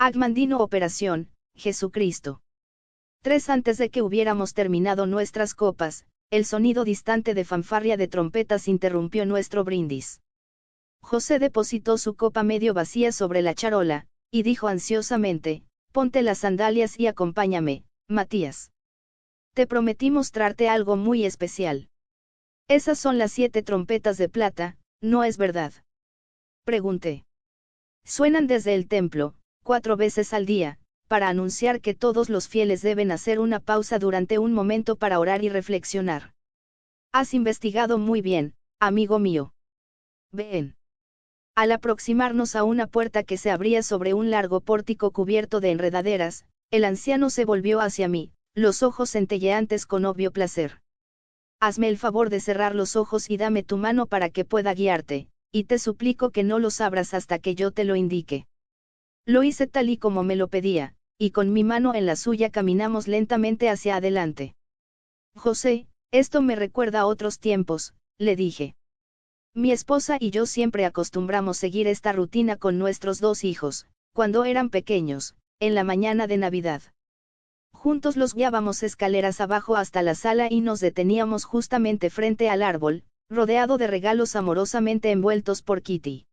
Agmandino Operación, Jesucristo. 3 Antes de que hubiéramos terminado nuestras copas, el sonido distante de fanfarria de trompetas interrumpió nuestro brindis. José depositó su copa medio vacía sobre la charola, y dijo ansiosamente, ponte las sandalias y acompáñame, Matías. Te prometí mostrarte algo muy especial. Esas son las 7 trompetas de plata, ¿no es verdad? Pregunté. Suenan desde el templo, 4 veces al día, para anunciar que todos los fieles deben hacer una pausa durante un momento para orar y reflexionar. Has investigado muy bien, amigo mío. Ven. Al aproximarnos a una puerta que se abría sobre un largo pórtico cubierto de enredaderas, el anciano se volvió hacia mí, los ojos centelleantes con obvio placer. Hazme el favor de cerrar los ojos y dame tu mano para que pueda guiarte, y te suplico que no los abras hasta que yo te lo indique. Lo hice tal y como me lo pedía, y con mi mano en la suya caminamos lentamente hacia adelante. José, esto me recuerda a otros tiempos, le dije. Mi esposa y yo siempre acostumbramos seguir esta rutina con nuestros 2 hijos, cuando eran pequeños, en la mañana de Navidad. Juntos los guiábamos escaleras abajo hasta la sala y nos deteníamos justamente frente al árbol, rodeado de regalos amorosamente envueltos por Kitty.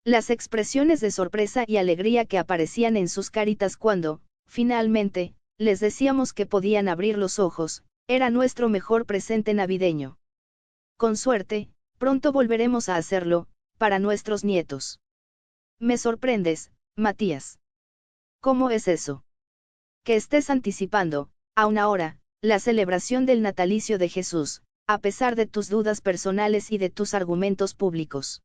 Las expresiones de sorpresa y alegría que aparecían en sus caritas cuando, finalmente, les decíamos que podían abrir los ojos, era nuestro mejor presente navideño. Con suerte, pronto volveremos a hacerlo, para nuestros nietos. Me sorprendes, Matías. ¿Cómo es eso? Que estés anticipando, aún ahora, la celebración del natalicio de Jesús, a pesar de tus dudas personales y de tus argumentos públicos.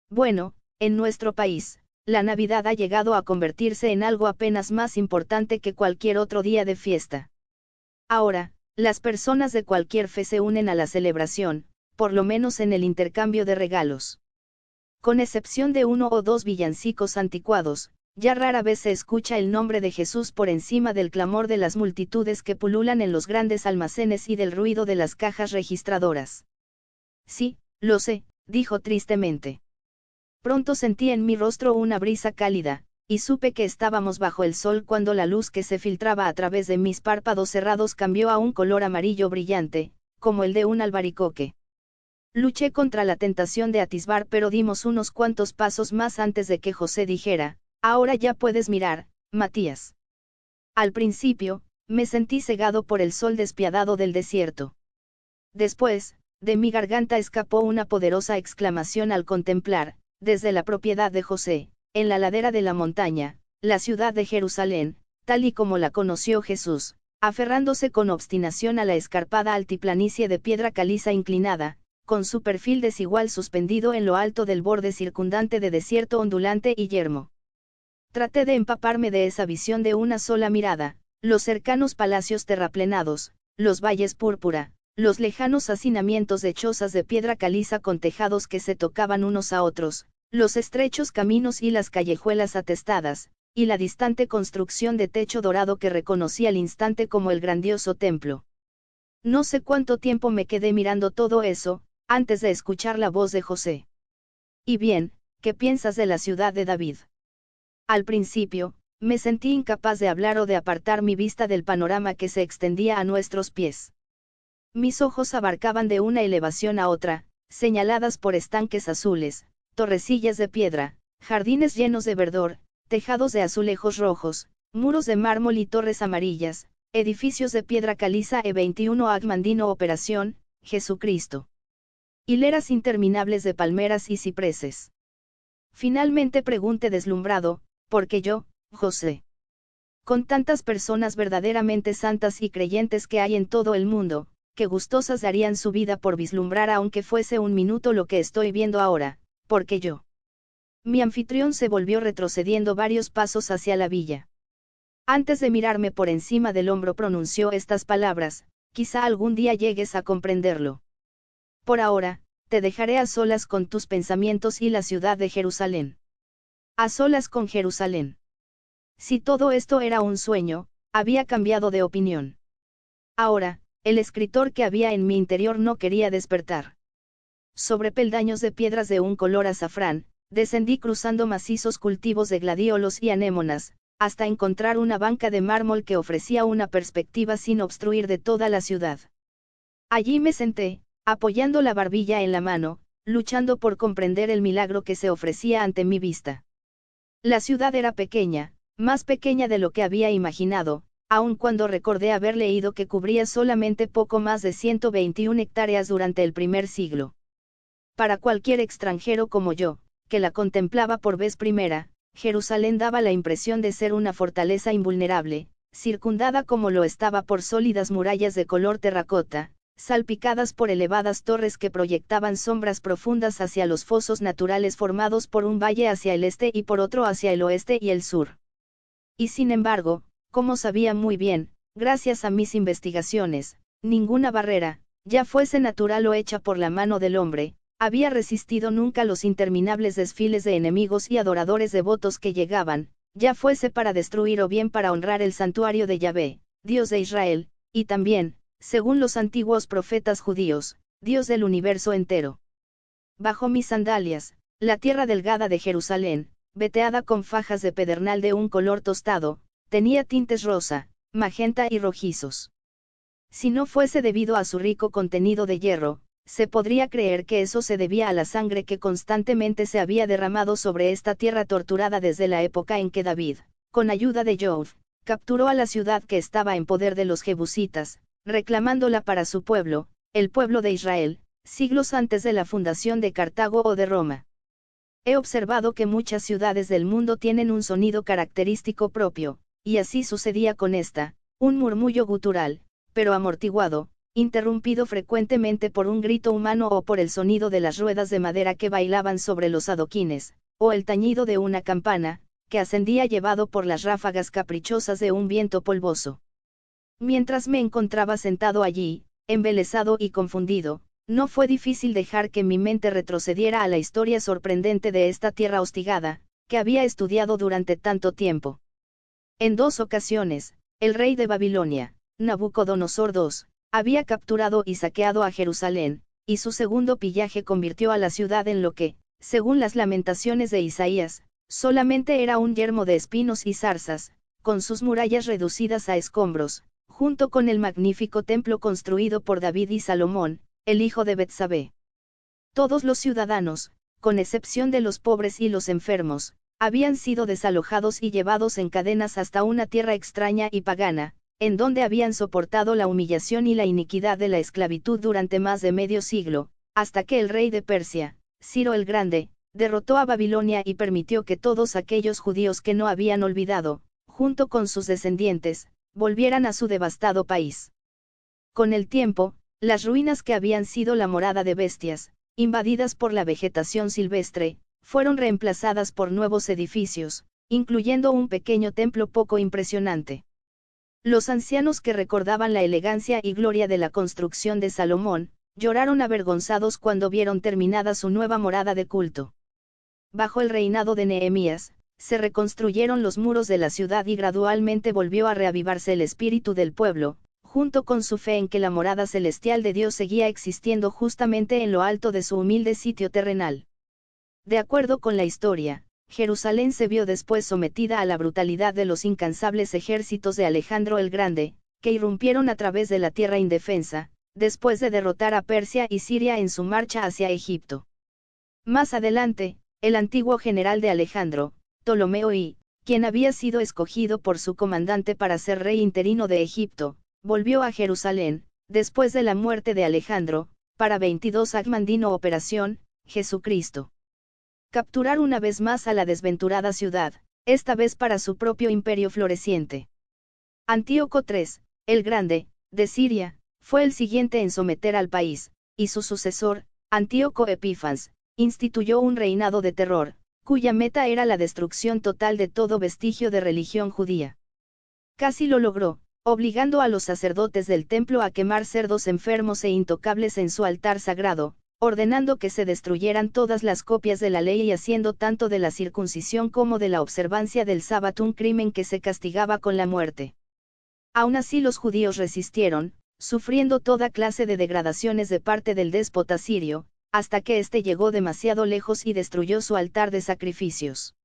Bueno, en nuestro país, la Navidad ha llegado a convertirse en algo apenas más importante que cualquier otro día de fiesta. Ahora, las personas de cualquier fe se unen a la celebración, por lo menos en el intercambio de regalos. Con excepción de 1 o 2 villancicos anticuados, ya rara vez se escucha el nombre de Jesús por encima del clamor de las multitudes que pululan en los grandes almacenes y del ruido de las cajas registradoras. Sí, lo sé, dijo tristemente. Pronto sentí en mi rostro una brisa cálida, y supe que estábamos bajo el sol cuando la luz que se filtraba a través de mis párpados cerrados cambió a un color amarillo brillante, como el de un albaricoque. Luché contra la tentación de atisbar, pero dimos unos cuantos pasos más antes de que José dijera, ahora ya puedes mirar, Matías. Al principio, me sentí cegado por el sol despiadado del desierto. Después, de mi garganta escapó una poderosa exclamación al contemplar, desde la propiedad de José, en la ladera de la montaña, la ciudad de Jerusalén, tal y como la conoció Jesús, aferrándose con obstinación a la escarpada altiplanicie de piedra caliza inclinada, con su perfil desigual suspendido en lo alto del borde circundante de desierto ondulante y yermo. Traté de empaparme de esa visión de una sola mirada, los cercanos palacios terraplenados, los valles púrpura, los lejanos hacinamientos de chozas de piedra caliza con tejados que se tocaban unos a otros, los estrechos caminos y las callejuelas atestadas, y la distante construcción de techo dorado que reconocí al instante como el grandioso templo. No sé cuánto tiempo me quedé mirando todo eso, antes de escuchar la voz de José. Y bien, ¿qué piensas de la ciudad de David? Al principio, me sentí incapaz de hablar o de apartar mi vista del panorama que se extendía a nuestros pies. Mis ojos abarcaban de una elevación a otra, señaladas por estanques azules, torrecillas de piedra, jardines llenos de verdor, tejados de azulejos rojos, muros de mármol y torres amarillas, edificios de piedra caliza e 21 Agmandino Operación, Jesucristo. Hileras interminables de palmeras y cipreses. Finalmente pregunté deslumbrado, ¿por qué yo, José? Con tantas personas verdaderamente santas y creyentes que hay en todo el mundo, que gustosas darían su vida por vislumbrar aunque fuese un minuto lo que estoy viendo ahora, ¿por qué yo? Mi anfitrión se volvió retrocediendo varios pasos hacia la villa. Antes de mirarme por encima del hombro pronunció estas palabras, quizá algún día llegues a comprenderlo. Por ahora, te dejaré a solas con tus pensamientos y la ciudad de Jerusalén. A solas con Jerusalén. Si todo esto era un sueño, había cambiado de opinión. Ahora, el escritor que había en mi interior no quería despertar. Sobre peldaños de piedras de un color azafrán, descendí cruzando macizos cultivos de gladiolos y anémonas, hasta encontrar una banca de mármol que ofrecía una perspectiva sin obstruir de toda la ciudad. Allí me senté, apoyando la barbilla en la mano, luchando por comprender el milagro que se ofrecía ante mi vista. La ciudad era pequeña, más pequeña de lo que había imaginado, aun cuando recordé haber leído que cubría solamente poco más de 121 hectáreas durante el primer siglo. Para cualquier extranjero como yo, que la contemplaba por vez primera, Jerusalén daba la impresión de ser una fortaleza invulnerable, circundada como lo estaba por sólidas murallas de color terracota, salpicadas por elevadas torres que proyectaban sombras profundas hacia los fosos naturales formados por un valle hacia el este y por otro hacia el oeste y el sur. Y sin embargo, como sabía muy bien, gracias a mis investigaciones, ninguna barrera, ya fuese natural o hecha por la mano del hombre, había resistido nunca los interminables desfiles de enemigos y adoradores devotos que llegaban, ya fuese para destruir o bien para honrar el santuario de Yahvé, Dios de Israel, y también, según los antiguos profetas judíos, Dios del universo entero. Bajo mis sandalias, la tierra delgada de Jerusalén, veteada con fajas de pedernal de un color tostado, tenía tintes rosa, magenta y rojizos. Si no fuese debido a su rico contenido de hierro, se podría creer que eso se debía a la sangre que constantemente se había derramado sobre esta tierra torturada desde la época en que David, con ayuda de Joab, capturó a la ciudad que estaba en poder de los jebusitas, reclamándola para su pueblo, el pueblo de Israel, siglos antes de la fundación de Cartago o de Roma. He observado que muchas ciudades del mundo tienen un sonido característico propio, y así sucedía con esta, un murmullo gutural, pero amortiguado, interrumpido frecuentemente por un grito humano o por el sonido de las ruedas de madera que bailaban sobre los adoquines, o el tañido de una campana, que ascendía llevado por las ráfagas caprichosas de un viento polvoso. Mientras me encontraba sentado allí, embelesado y confundido, no fue difícil dejar que mi mente retrocediera a la historia sorprendente de esta tierra hostigada, que había estudiado durante tanto tiempo. En 2 ocasiones, el rey de Babilonia, Nabucodonosor II, había capturado y saqueado a Jerusalén, y su segundo pillaje convirtió a la ciudad en lo que, según las lamentaciones de Isaías, solamente era un yermo de espinos y zarzas, con sus murallas reducidas a escombros, junto con el magnífico templo construido por David y Salomón, el hijo de Betsabé. Todos los ciudadanos, con excepción de los pobres y los enfermos, habían sido desalojados y llevados en cadenas hasta una tierra extraña y pagana, en donde habían soportado la humillación y la iniquidad de la esclavitud durante más de medio siglo, hasta que el rey de Persia, Ciro el Grande, derrotó a Babilonia y permitió que todos aquellos judíos que no habían olvidado, junto con sus descendientes, volvieran a su devastado país. Con el tiempo, las ruinas que habían sido la morada de bestias, invadidas por la vegetación silvestre, fueron reemplazadas por nuevos edificios, incluyendo un pequeño templo poco impresionante. Los ancianos que recordaban la elegancia y gloria de la construcción de Salomón, lloraron avergonzados cuando vieron terminada su nueva morada de culto. Bajo el reinado de Nehemías, se reconstruyeron los muros de la ciudad y gradualmente volvió a reavivarse el espíritu del pueblo, junto con su fe en que la morada celestial de Dios seguía existiendo justamente en lo alto de su humilde sitio terrenal. De acuerdo con la historia, Jerusalén se vio después sometida a la brutalidad de los incansables ejércitos de Alejandro el Grande, que irrumpieron a través de la tierra indefensa, después de derrotar a Persia y Siria en su marcha hacia Egipto. Más adelante, el antiguo general de Alejandro, Ptolomeo I, quien había sido escogido por su comandante para ser rey interino de Egipto, volvió a Jerusalén, después de la muerte de Alejandro, para 22 Agmandino Operación, Jesucristo. Capturar una vez más a la desventurada ciudad, esta vez para su propio imperio floreciente. Antíoco III, el Grande, de Siria, fue el siguiente en someter al país, y su sucesor, Antíoco Epífanes, instituyó un reinado de terror, cuya meta era la destrucción total de todo vestigio de religión judía. Casi lo logró, obligando a los sacerdotes del templo a quemar cerdos enfermos e intocables en su altar sagrado, ordenando que se destruyeran todas las copias de la ley y haciendo tanto de la circuncisión como de la observancia del sábado un crimen que se castigaba con la muerte. Aún así los judíos resistieron, sufriendo toda clase de degradaciones de parte del déspota sirio, hasta que éste llegó demasiado lejos y destruyó su altar de sacrificios.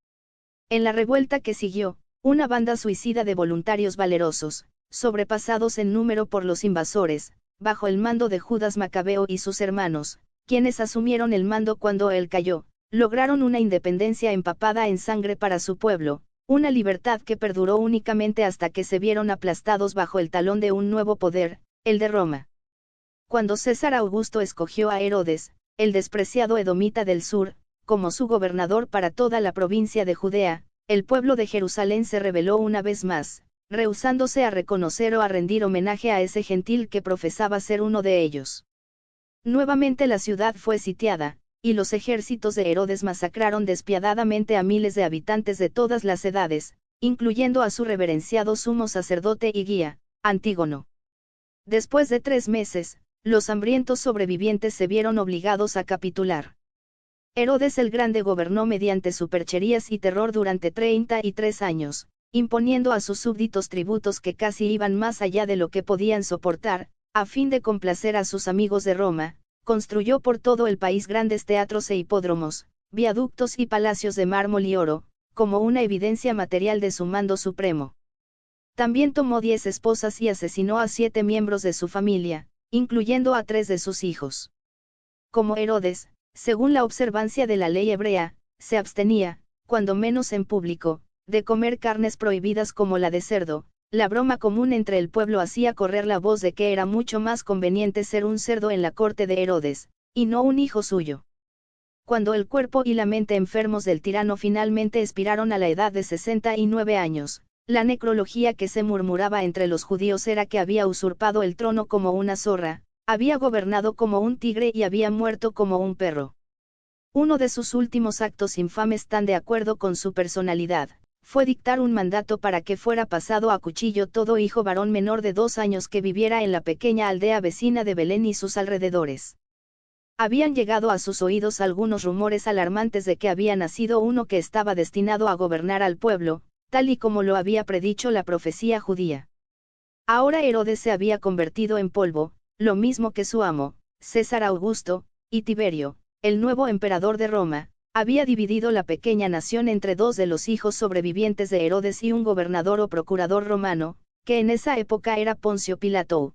En la revuelta que siguió, Una banda suicida de voluntarios valerosos, sobrepasados en número por los invasores, bajo el mando de Judas Macabeo y sus hermanos, quienes asumieron el mando cuando él cayó, lograron una independencia empapada en sangre para su pueblo, una libertad que perduró únicamente hasta que se vieron aplastados bajo el talón de un nuevo poder, el de Roma. Cuando César Augusto escogió a Herodes, el despreciado edomita del sur, como su gobernador para toda la provincia de Judea, el pueblo de Jerusalén se rebeló una vez más, rehusándose a reconocer o a rendir homenaje a ese gentil que profesaba ser uno de ellos. Nuevamente la ciudad fue sitiada, y los ejércitos de Herodes masacraron despiadadamente a miles de habitantes de todas las edades, incluyendo a su reverenciado sumo sacerdote y guía, Antígono. Después de 3 meses, los hambrientos sobrevivientes se vieron obligados a capitular. Herodes el Grande gobernó mediante supercherías y terror durante 33 años, imponiendo a sus súbditos tributos que casi iban más allá de lo que podían soportar, a fin de complacer a sus amigos de Roma. Construyó por todo el país grandes teatros e hipódromos, viaductos y palacios de mármol y oro, como una evidencia material de su mando supremo. También tomó 10 esposas y asesinó a 7 miembros de su familia, incluyendo a 3 de sus hijos. Como Herodes, según la observancia de la ley hebrea, se abstenía, cuando menos en público, de comer carnes prohibidas como la de cerdo, la broma común entre el pueblo hacía correr la voz de que era mucho más conveniente ser un cerdo en la corte de Herodes, y no un hijo suyo. Cuando el cuerpo y la mente enfermos del tirano finalmente expiraron a la edad de 69 años, la necrología que se murmuraba entre los judíos era que había usurpado el trono como una zorra, había gobernado como un tigre y había muerto como un perro. Uno de sus últimos actos infames, tan de acuerdo con su personalidad, fue dictar un mandato para que fuera pasado a cuchillo todo hijo varón menor de 2 años que viviera en la pequeña aldea vecina de Belén y sus alrededores. Habían llegado a sus oídos algunos rumores alarmantes de que había nacido uno que estaba destinado a gobernar al pueblo, tal y como lo había predicho la profecía judía. Ahora Herodes se había convertido en polvo, lo mismo que su amo, César Augusto, y Tiberio, el nuevo emperador de Roma, había dividido la pequeña nación entre 2 de los hijos sobrevivientes de Herodes y un gobernador o procurador romano, que en esa época era Poncio Pilato.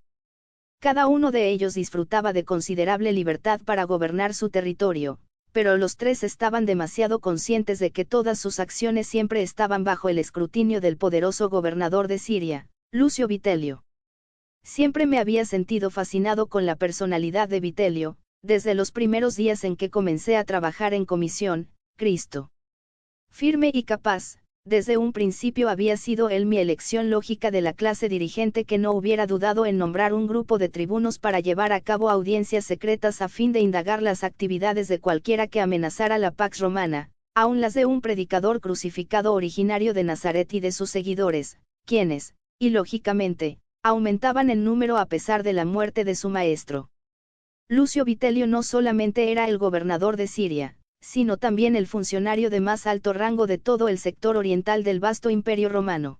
Cada uno de ellos disfrutaba de considerable libertad para gobernar su territorio, pero los 3 estaban demasiado conscientes de que todas sus acciones siempre estaban bajo el escrutinio del poderoso gobernador de Siria, Lucio Vitelio. Siempre me había sentido fascinado con la personalidad de Vitelio, desde los primeros días en que comencé a trabajar en Comisión Cristo. Firme y capaz, desde un principio había sido él mi elección lógica de la clase dirigente que no hubiera dudado en nombrar un grupo de tribunos para llevar a cabo audiencias secretas a fin de indagar las actividades de cualquiera que amenazara la Pax Romana, aun las de un predicador crucificado originario de Nazaret y de sus seguidores, quienes, y lógicamente, aumentaban en número a pesar de la muerte de su maestro. Lucio Vitelio no solamente era el gobernador de Siria, sino también el funcionario de más alto rango de todo el sector oriental del vasto imperio romano.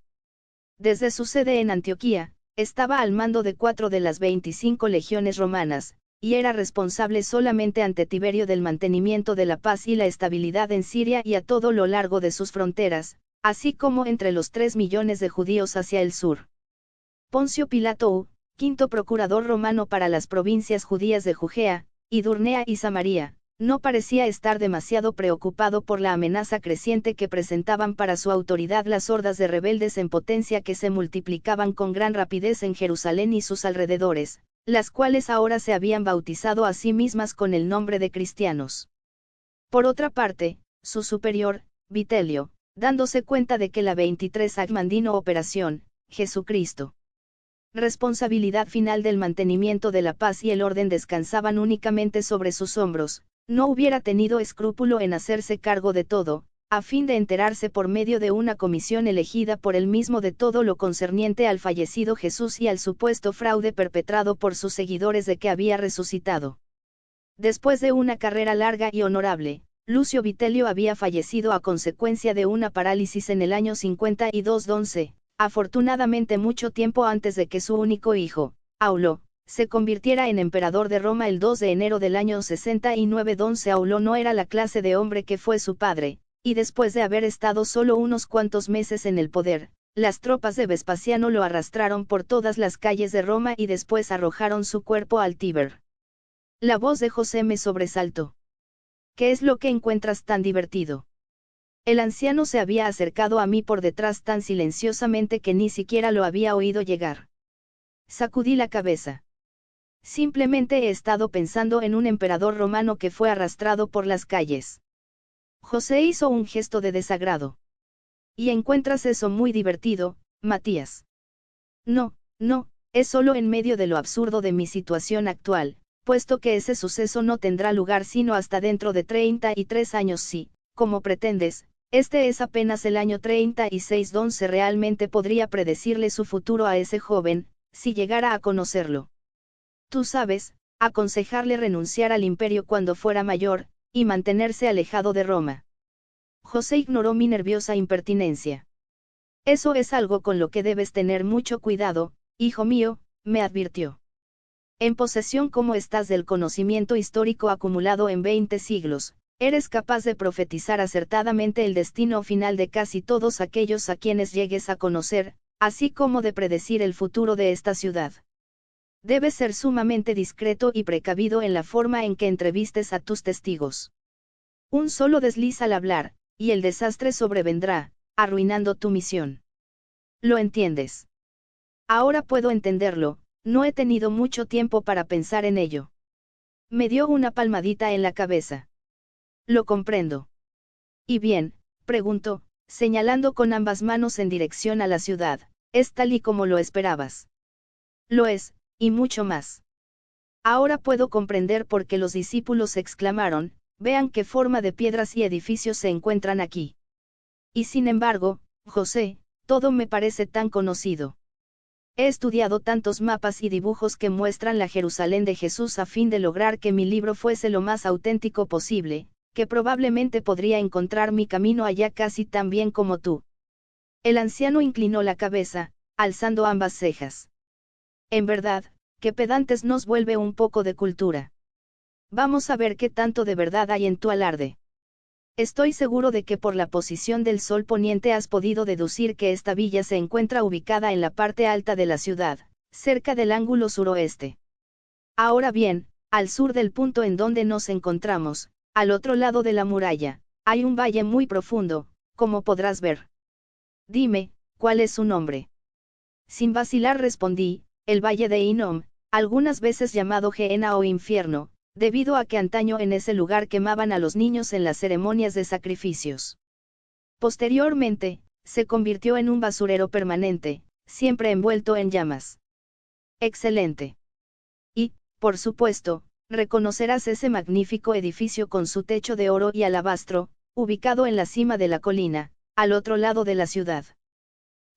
Desde su sede en Antioquía, estaba al mando de 4 de las 25 legiones romanas, y era responsable solamente ante Tiberio del mantenimiento de la paz y la estabilidad en Siria y a todo lo largo de sus fronteras, así como entre los 3 millones de judíos hacia el sur. Poncio Pilato, quinto procurador romano para las provincias judías de Judea, Idurnea y Samaria, no parecía estar demasiado preocupado por la amenaza creciente que presentaban para su autoridad las hordas de rebeldes en potencia que se multiplicaban con gran rapidez en Jerusalén y sus alrededores, las cuales ahora se habían bautizado a sí mismas con el nombre de cristianos. Por otra parte, su superior, Vitelio, dándose cuenta de que la 23 Agmandino Operación, Jesucristo, responsabilidad final del mantenimiento de la paz y el orden descansaban únicamente sobre sus hombros, no hubiera tenido escrúpulo en hacerse cargo de todo, a fin de enterarse por medio de una comisión elegida por él mismo de todo lo concerniente al fallecido Jesús y al supuesto fraude perpetrado por sus seguidores de que había resucitado. Después de una carrera larga y honorable, Lucio Vitelio había fallecido a consecuencia de una parálisis en el año 52-11. Afortunadamente mucho tiempo antes de que su único hijo, Aulo, se convirtiera en emperador de Roma el 2 de enero del año 69. Don Aulo no era la clase de hombre que fue su padre, y después de haber estado solo unos cuantos meses en el poder, las tropas de Vespasiano lo arrastraron por todas las calles de Roma y después arrojaron su cuerpo al Tíber. La voz de José me sobresaltó. ¿Qué es lo que encuentras tan divertido? El anciano se había acercado a mí por detrás tan silenciosamente que ni siquiera lo había oído llegar. Sacudí la cabeza. Simplemente he estado pensando en un emperador romano que fue arrastrado por las calles. José hizo un gesto de desagrado. ¿Y encuentras eso muy divertido, Matías? No, no, es solo en medio de lo absurdo de mi situación actual, puesto que ese suceso no tendrá lugar sino hasta dentro de 33 años si, como pretendes, este es apenas el año 36 donde realmente podría predecirle su futuro a ese joven, si llegara a conocerlo. Tú sabes, aconsejarle renunciar al imperio cuando fuera mayor, y mantenerse alejado de Roma. José ignoró mi nerviosa impertinencia. Eso es algo con lo que debes tener mucho cuidado, hijo mío, me advirtió. En posesión como estás del conocimiento histórico acumulado en 20 siglos, eres capaz de profetizar acertadamente el destino final de casi todos aquellos a quienes llegues a conocer, así como de predecir el futuro de esta ciudad. Debes ser sumamente discreto y precavido en la forma en que entrevistes a tus testigos. Un solo desliz al hablar, y el desastre sobrevendrá, arruinando tu misión. ¿Lo entiendes? Ahora puedo entenderlo, no he tenido mucho tiempo para pensar en ello. Me dio una palmadita en la cabeza. Lo comprendo. ¿Y bien? Preguntó, señalando con ambas manos en dirección a la ciudad, ¿es tal y como lo esperabas? Lo es, y mucho más. Ahora puedo comprender por qué los discípulos exclamaron, vean qué forma de piedras y edificios se encuentran aquí. Y sin embargo, José, todo me parece tan conocido. He estudiado tantos mapas y dibujos que muestran la Jerusalén de Jesús a fin de lograr que mi libro fuese lo más auténtico posible, que probablemente podría encontrar mi camino allá casi tan bien como tú. El anciano inclinó la cabeza, alzando ambas cejas. En verdad, que pedantes nos vuelve un poco de cultura. Vamos a ver qué tanto de verdad hay en tu alarde. Estoy seguro de que por la posición del sol poniente has podido deducir que esta villa se encuentra ubicada en la parte alta de la ciudad, cerca del ángulo suroeste. Ahora bien, al sur del punto en donde nos encontramos, al otro lado de la muralla, hay un valle muy profundo, como podrás ver. Dime, ¿cuál es su nombre? Sin vacilar respondí, el Valle de Hinnom, algunas veces llamado Gehenna o infierno, debido a que antaño en ese lugar quemaban a los niños en las ceremonias de sacrificios. Posteriormente, se convirtió en un basurero permanente, siempre envuelto en llamas. Excelente. Y, por supuesto, reconocerás ese magnífico edificio con su techo de oro y alabastro, ubicado en la cima de la colina, al otro lado de la ciudad.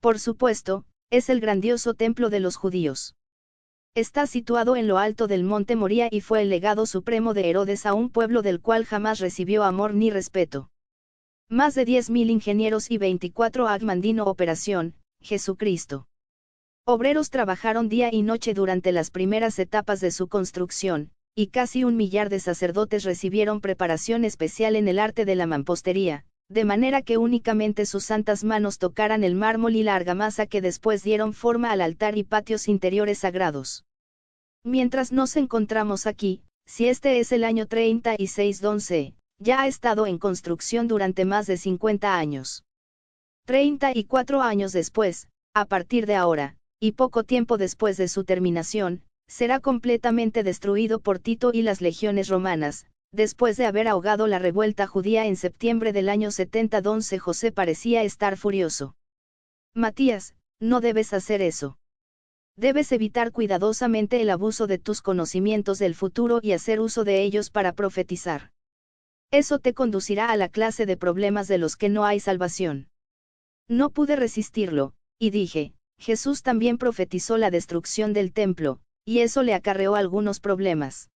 Por supuesto, es el grandioso templo de los judíos. Está situado en lo alto del monte Moría y fue el legado supremo de Herodes a un pueblo del cual jamás recibió amor ni respeto. Más de 10.000 ingenieros y 24 Agmandino Operación, Jesucristo. Obreros trabajaron día y noche durante las primeras etapas de su construcción, y casi 1 millar de sacerdotes recibieron preparación especial en el arte de la mampostería, de manera que únicamente sus santas manos tocaran el mármol y la argamasa que después dieron forma al altar y patios interiores sagrados. Mientras nos encontramos aquí, si este es el año 36 donde ya ha estado en construcción durante más de 50 años. 34 años después, a partir de ahora, y poco tiempo después de su terminación, será completamente destruido por Tito y las legiones romanas, después de haber ahogado la revuelta judía en septiembre del año 70 donde José parecía estar furioso. Matías, no debes hacer eso. Debes evitar cuidadosamente el abuso de tus conocimientos del futuro y hacer uso de ellos para profetizar. Eso te conducirá a la clase de problemas de los que no hay salvación. No pude resistirlo, y dije, Jesús también profetizó la destrucción del templo, y eso le acarreó algunos problemas.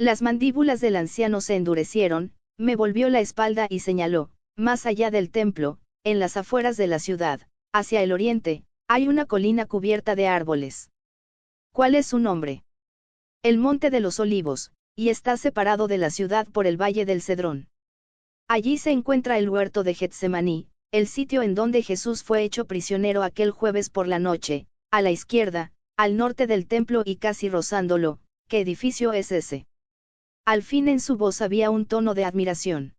Las mandíbulas del anciano se endurecieron, me volvió la espalda y señaló, más allá del templo, en las afueras de la ciudad, hacia el oriente, hay una colina cubierta de árboles. ¿Cuál es su nombre? El Monte de los Olivos, y está separado de la ciudad por el Valle del Cedrón. Allí se encuentra el huerto de Getsemaní, el sitio en donde Jesús fue hecho prisionero aquel jueves por la noche, a la izquierda, al norte del templo y casi rozándolo. ¿Qué edificio es ese? Al fin en su voz había un tono de admiración.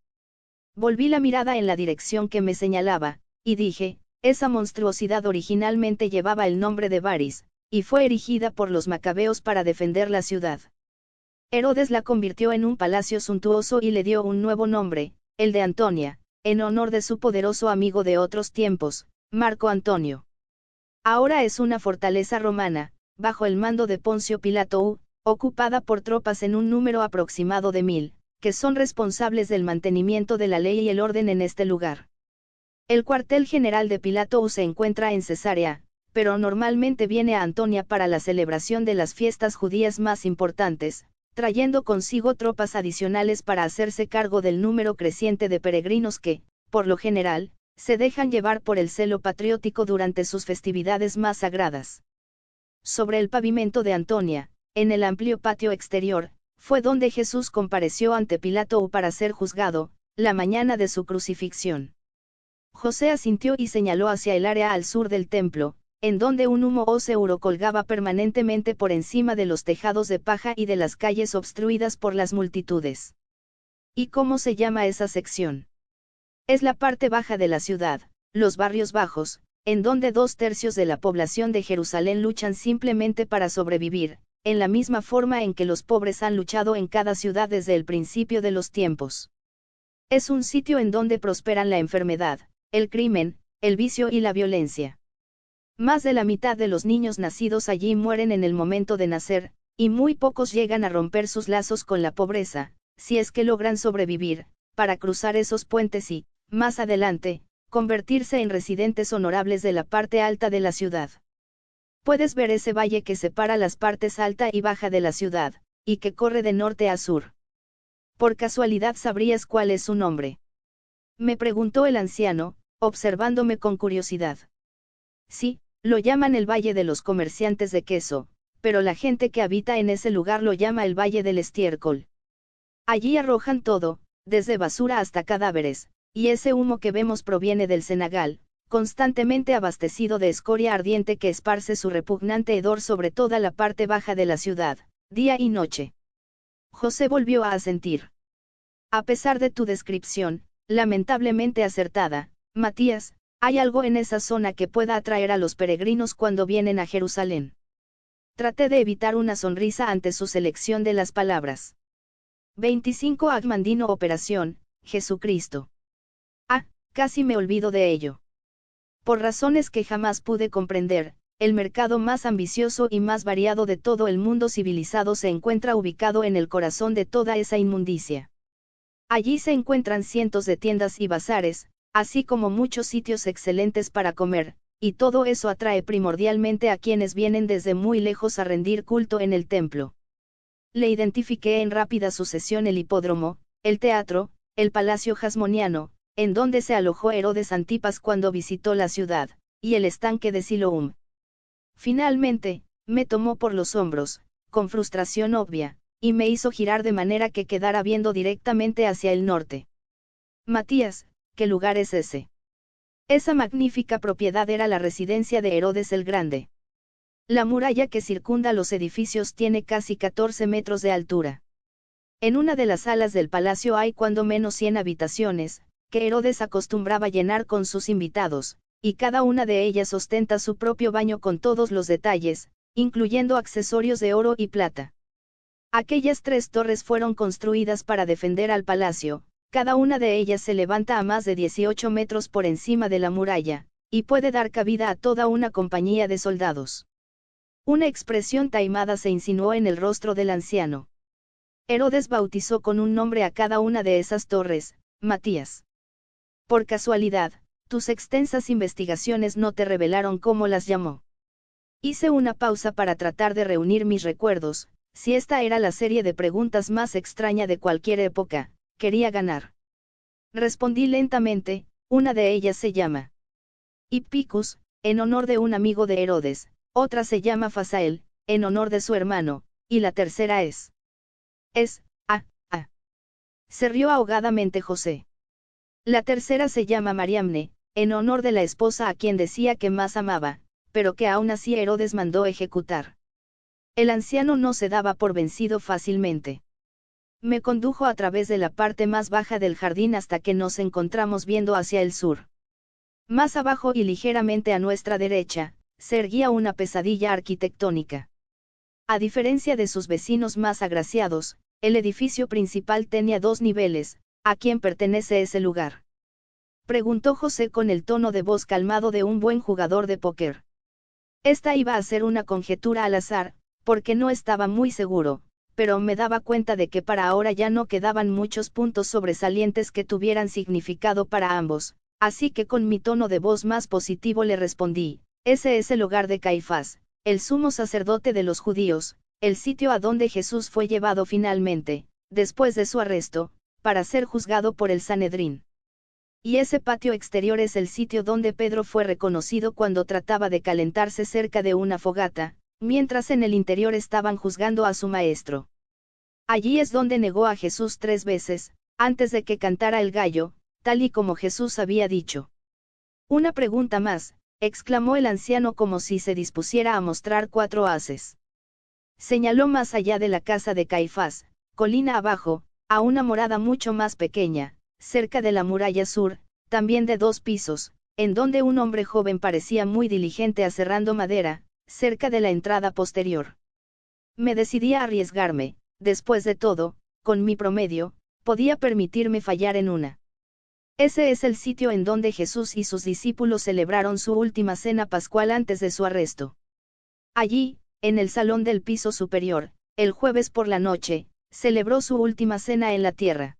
Volví la mirada en la dirección que me señalaba, y dije, esa monstruosidad originalmente llevaba el nombre de Baris, y fue erigida por los macabeos para defender la ciudad. Herodes la convirtió en un palacio suntuoso y le dio un nuevo nombre, el de Antonia, en honor de su poderoso amigo de otros tiempos, Marco Antonio. Ahora es una fortaleza romana, bajo el mando de Poncio Pilato, ocupada por tropas en un número aproximado de 1000, que son responsables del mantenimiento de la ley y el orden en este lugar. El cuartel general de Pilato se encuentra en Cesarea, pero normalmente viene a Antonia para la celebración de las fiestas judías más importantes, trayendo consigo tropas adicionales para hacerse cargo del número creciente de peregrinos que, por lo general, se dejan llevar por el celo patriótico durante sus festividades más sagradas. Sobre el pavimento de Antonia, en el amplio patio exterior, fue donde Jesús compareció ante Pilato para ser juzgado, la mañana de su crucifixión. José asintió y señaló hacia el área al sur del templo, en donde un humo óseo colgaba permanentemente por encima de los tejados de paja y de las calles obstruidas por las multitudes. ¿Y cómo se llama esa sección? Es la parte baja de la ciudad, los barrios bajos, en donde 2/3 de la población de Jerusalén luchan simplemente para sobrevivir, en la misma forma en que los pobres han luchado en cada ciudad desde el principio de los tiempos. Es un sitio en donde prosperan la enfermedad, el crimen, el vicio y la violencia. Más de la mitad de los niños nacidos allí mueren en el momento de nacer, y muy pocos llegan a romper sus lazos con la pobreza, si es que logran sobrevivir, para cruzar esos puentes y, más adelante, convertirse en residentes honorables de la parte alta de la ciudad. Puedes ver ese valle que separa las partes alta y baja de la ciudad, y que corre de norte a sur. ¿Por casualidad sabrías cuál es su nombre? Me preguntó el anciano, observándome con curiosidad. Sí, lo llaman el Valle de los Comerciantes de Queso, pero la gente que habita en ese lugar lo llama el Valle del Estiércol. Allí arrojan todo, desde basura hasta cadáveres, y ese humo que vemos proviene del cenagal, constantemente abastecido de escoria ardiente que esparce su repugnante hedor sobre toda la parte baja de la ciudad, día y noche. José volvió a asentir. A pesar de tu descripción, lamentablemente acertada, Matías, ¿hay algo en esa zona que pueda atraer a los peregrinos cuando vienen a Jerusalén? Traté de evitar una sonrisa ante su selección de las palabras. 25 Agmandino Operación, Jesucristo. Ah, casi me olvido de ello. Por razones que jamás pude comprender, el mercado más ambicioso y más variado de todo el mundo civilizado se encuentra ubicado en el corazón de toda esa inmundicia. Allí se encuentran cientos de tiendas y bazares, así como muchos sitios excelentes para comer, y todo eso atrae primordialmente a quienes vienen desde muy lejos a rendir culto en el templo. Le identifiqué en rápida sucesión el hipódromo, el teatro, el palacio jasmoniano, en donde se alojó Herodes Antipas cuando visitó la ciudad, y el estanque de Siloam. Finalmente, me tomó por los hombros, con frustración obvia, y me hizo girar de manera que quedara viendo directamente hacia el norte. Matías, ¿qué lugar es ese? Esa magnífica propiedad era la residencia de Herodes el Grande. La muralla que circunda los edificios tiene casi 14 metros de altura. En una de las salas del palacio hay cuando menos 100 habitaciones, que Herodes acostumbraba llenar con sus invitados, y cada una de ellas ostenta su propio baño con todos los detalles, incluyendo accesorios de oro y plata. Aquellas 3 torres fueron construidas para defender al palacio, cada una de ellas se levanta a más de 18 metros por encima de la muralla, y puede dar cabida a toda una compañía de soldados. Una expresión taimada se insinuó en el rostro del anciano. Herodes bautizó con un nombre a cada una de esas torres, Matías. Por casualidad, tus extensas investigaciones no te revelaron cómo las llamó. Hice una pausa para tratar de reunir mis recuerdos, si esta era la serie de preguntas más extraña de cualquier época, quería ganar. Respondí lentamente, una de ellas se llama Hippicus, en honor de un amigo de Herodes, otra se llama Fasael, en honor de su hermano, y la tercera es. Se rió ahogadamente José. La tercera se llama Mariamne, en honor de la esposa a quien decía que más amaba, pero que aún así Herodes mandó ejecutar. El anciano no se daba por vencido fácilmente. Me condujo a través de la parte más baja del jardín hasta que nos encontramos viendo hacia el sur. Más abajo y ligeramente a nuestra derecha, se erguía una pesadilla arquitectónica. A diferencia de sus vecinos más agraciados, el edificio principal tenía 2 niveles. ¿A quién pertenece ese lugar?, preguntó José con el tono de voz calmado de un buen jugador de póker. Esta iba a ser una conjetura al azar, porque no estaba muy seguro, pero me daba cuenta de que para ahora ya no quedaban muchos puntos sobresalientes que tuvieran significado para ambos, así que con mi tono de voz más positivo le respondí: ese es el hogar de Caifás, el sumo sacerdote de los judíos, el sitio a donde Jesús fue llevado finalmente, después de su arresto, para ser juzgado por el Sanedrín. Y ese patio exterior es el sitio donde Pedro fue reconocido cuando trataba de calentarse cerca de una fogata, mientras en el interior estaban juzgando a su maestro. Allí es donde negó a Jesús 3 veces, antes de que cantara el gallo, tal y como Jesús había dicho. Una pregunta más, exclamó el anciano como si se dispusiera a mostrar 4 ases. Señaló más allá de la casa de Caifás, colina abajo, a una morada mucho más pequeña, cerca de la muralla sur, también de 2 pisos, en donde un hombre joven parecía muy diligente aserrando madera, cerca de la entrada posterior. Me decidí a arriesgarme, después de todo, con mi promedio, podía permitirme fallar en una. Ese es el sitio en donde Jesús y sus discípulos celebraron su última cena pascual antes de su arresto. Allí, en el salón del piso superior, el jueves por la noche, celebró su última cena en la tierra.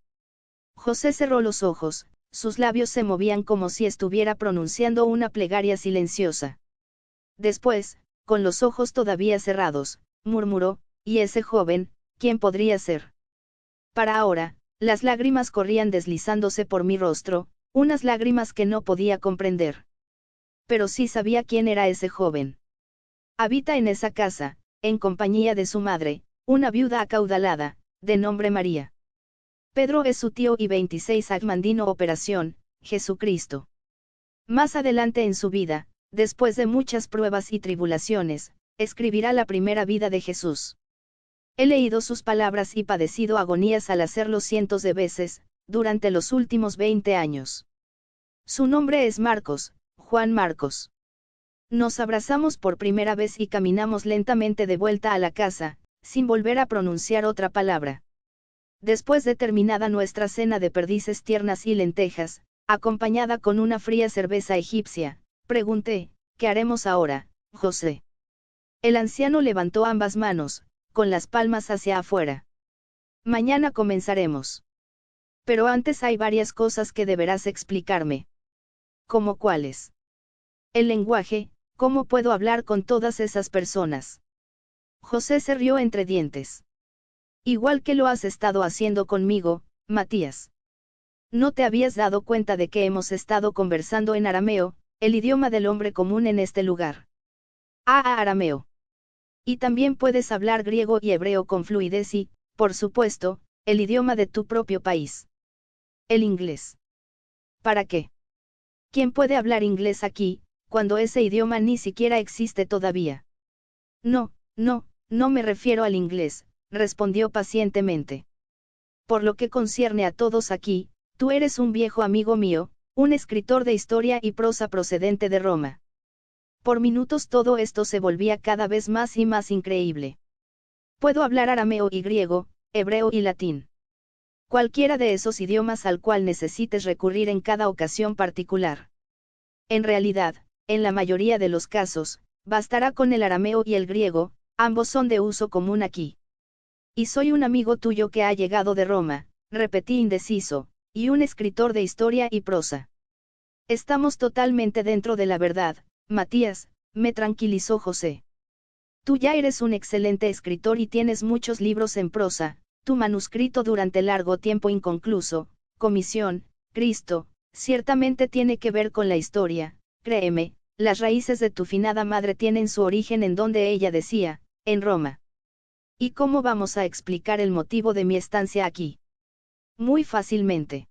José cerró los ojos, sus labios se movían como si estuviera pronunciando una plegaria silenciosa. Después, con los ojos todavía cerrados, murmuró: ¿y ese joven, quién podría ser? Para ahora, las lágrimas corrían deslizándose por mi rostro, unas lágrimas que no podía comprender. Pero sí sabía quién era ese joven. Habita en esa casa, en compañía de su madre, una viuda acaudalada, de nombre María. Pedro es su tío y 26 Agmandino Operación, Jesucristo. Más adelante en su vida, después de muchas pruebas y tribulaciones, escribirá la primera vida de Jesús. He leído sus palabras y padecido agonías al hacerlo cientos de veces, durante los últimos 20 años. Su nombre es Marcos, Juan Marcos. Nos abrazamos por primera vez y caminamos lentamente de vuelta a la casa, sin volver a pronunciar otra palabra. Después de terminada nuestra cena de perdices tiernas y lentejas, acompañada con una fría cerveza egipcia, pregunté: ¿qué haremos ahora, José? El anciano levantó ambas manos, con las palmas hacia afuera. Mañana comenzaremos. Pero antes hay varias cosas que deberás explicarme. ¿Cómo cuáles? El lenguaje, ¿cómo puedo hablar con todas esas personas? José se rió entre dientes. Igual que lo has estado haciendo conmigo, Matías. ¿No te habías dado cuenta de que hemos estado conversando en arameo, el idioma del hombre común en este lugar? Arameo. Y también puedes hablar griego y hebreo con fluidez y, por supuesto, el idioma de tu propio país. El inglés. ¿Para qué? ¿Quién puede hablar inglés aquí, cuando ese idioma ni siquiera existe todavía? No me refiero al inglés, respondió pacientemente. Por lo que concierne a todos aquí, tú eres un viejo amigo mío, un escritor de historia y prosa procedente de Roma. Por minutos todo esto se volvía cada vez más y más increíble. Puedo hablar arameo y griego, hebreo y latín. Cualquiera de esos idiomas al cual necesites recurrir en cada ocasión particular. En realidad, en la mayoría de los casos, bastará con el arameo y el griego, ambos son de uso común aquí. Y soy un amigo tuyo que ha llegado de Roma, repetí indeciso, y un escritor de historia y prosa. Estamos totalmente dentro de la verdad, Matías, me tranquilizó José. Tú ya eres un excelente escritor y tienes muchos libros en prosa, tu manuscrito durante largo tiempo inconcluso, Comisión, Cristo, ciertamente tiene que ver con la historia, créeme, las raíces de tu finada madre tienen su origen en donde ella decía, en Roma. ¿Y cómo vamos a explicar el motivo de mi estancia aquí? Muy fácilmente.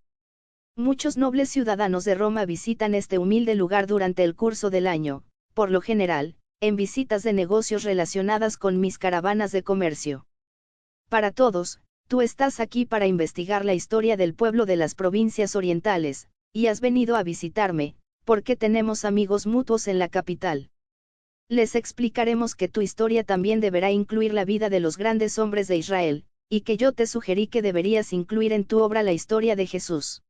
Muchos nobles ciudadanos de Roma visitan este humilde lugar durante el curso del año, por lo general, en visitas de negocios relacionadas con mis caravanas de comercio. Para todos, tú estás aquí para investigar la historia del pueblo de las provincias orientales, y has venido a visitarme, porque tenemos amigos mutuos en la capital. Les explicaremos que tu historia también deberá incluir la vida de los grandes hombres de Israel, y que yo te sugerí que deberías incluir en tu obra la historia de Jesús.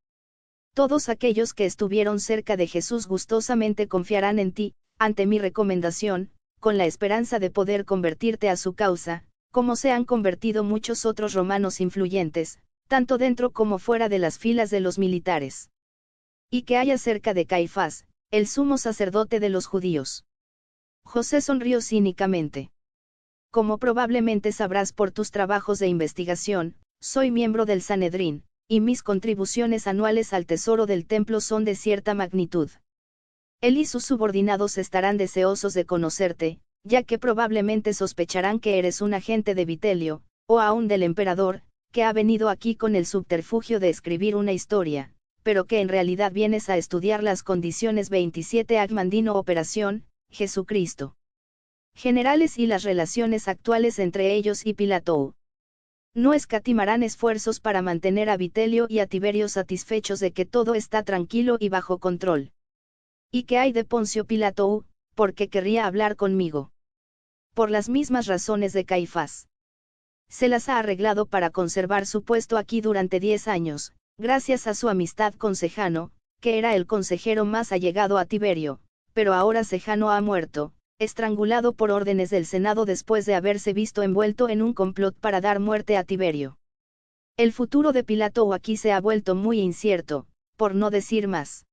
Todos aquellos que estuvieron cerca de Jesús gustosamente confiarán en ti, ante mi recomendación, con la esperanza de poder convertirte a su causa, como se han convertido muchos otros romanos influyentes, tanto dentro como fuera de las filas de los militares. Y que haya cerca de Caifás, el sumo sacerdote de los judíos. José sonrió cínicamente. Como probablemente sabrás por tus trabajos de investigación, soy miembro del Sanedrín, y mis contribuciones anuales al tesoro del templo son de cierta magnitud. Él y sus subordinados estarán deseosos de conocerte, ya que probablemente sospecharán que eres un agente de Vitelio, o aún del emperador, que ha venido aquí con el subterfugio de escribir una historia, pero que en realidad vienes a estudiar las condiciones 27 Agmandino Operación, Jesucristo. Generales y las relaciones actuales entre ellos y Pilato. No escatimarán esfuerzos para mantener a Vitelio y a Tiberio satisfechos de que todo está tranquilo y bajo control. ¿Y qué hay de Poncio Pilato? Porque querría hablar conmigo. Por las mismas razones de Caifás. Se las ha arreglado para conservar su puesto aquí durante 10 años, gracias a su amistad con Sejano, que era el consejero más allegado a Tiberio, pero ahora Sejano ha muerto, estrangulado por órdenes del Senado después de haberse visto envuelto en un complot para dar muerte a Tiberio. El futuro de Pilato aquí se ha vuelto muy incierto, por no decir más.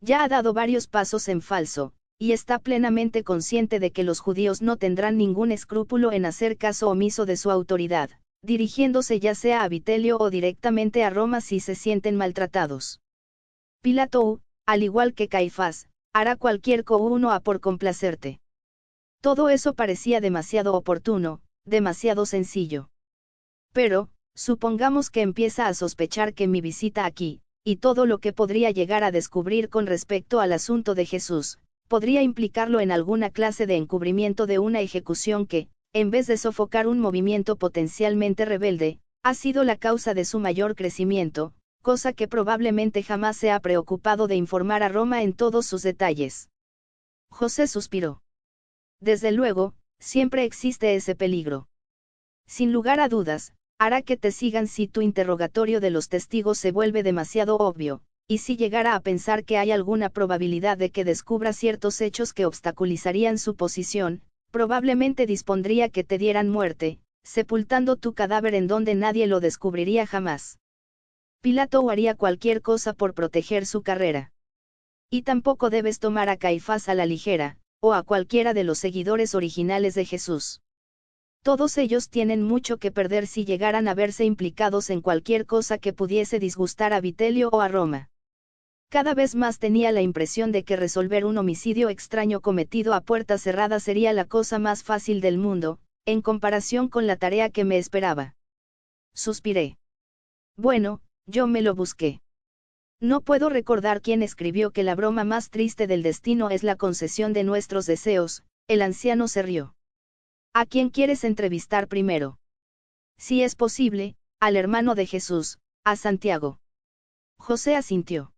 Ya ha dado varios pasos en falso, y está plenamente consciente de que los judíos no tendrán ningún escrúpulo en hacer caso omiso de su autoridad, dirigiéndose ya sea a Vitelio o directamente a Roma si se sienten maltratados. Pilato, al igual que Caifás, hará cualquier cosa por complacerte. Todo eso parecía demasiado oportuno, demasiado sencillo. Pero, supongamos que empieza a sospechar que mi visita aquí, y todo lo que podría llegar a descubrir con respecto al asunto de Jesús, podría implicarlo en alguna clase de encubrimiento de una ejecución que, en vez de sofocar un movimiento potencialmente rebelde, ha sido la causa de su mayor crecimiento, cosa que probablemente jamás se ha preocupado de informar a Roma en todos sus detalles. José suspiró. Desde luego, siempre existe ese peligro. Sin lugar a dudas, hará que te sigan si tu interrogatorio de los testigos se vuelve demasiado obvio, y si llegara a pensar que hay alguna probabilidad de que descubra ciertos hechos que obstaculizarían su posición, probablemente dispondría que te dieran muerte, sepultando tu cadáver en donde nadie lo descubriría jamás. Pilato haría cualquier cosa por proteger su carrera. Y tampoco debes tomar a Caifás a la ligera, o a cualquiera de los seguidores originales de Jesús. Todos ellos tienen mucho que perder si llegaran a verse implicados en cualquier cosa que pudiese disgustar a Vitelio o a Roma. Cada vez más tenía la impresión de que resolver un homicidio extraño cometido a puerta cerrada sería la cosa más fácil del mundo, en comparación con la tarea que me esperaba. Suspiré. Bueno, yo me lo busqué. No puedo recordar quién escribió que la broma más triste del destino es la concesión de nuestros deseos. El anciano se rió. ¿A quién quieres entrevistar primero? Si es posible, al hermano de Jesús, a Santiago. José asintió.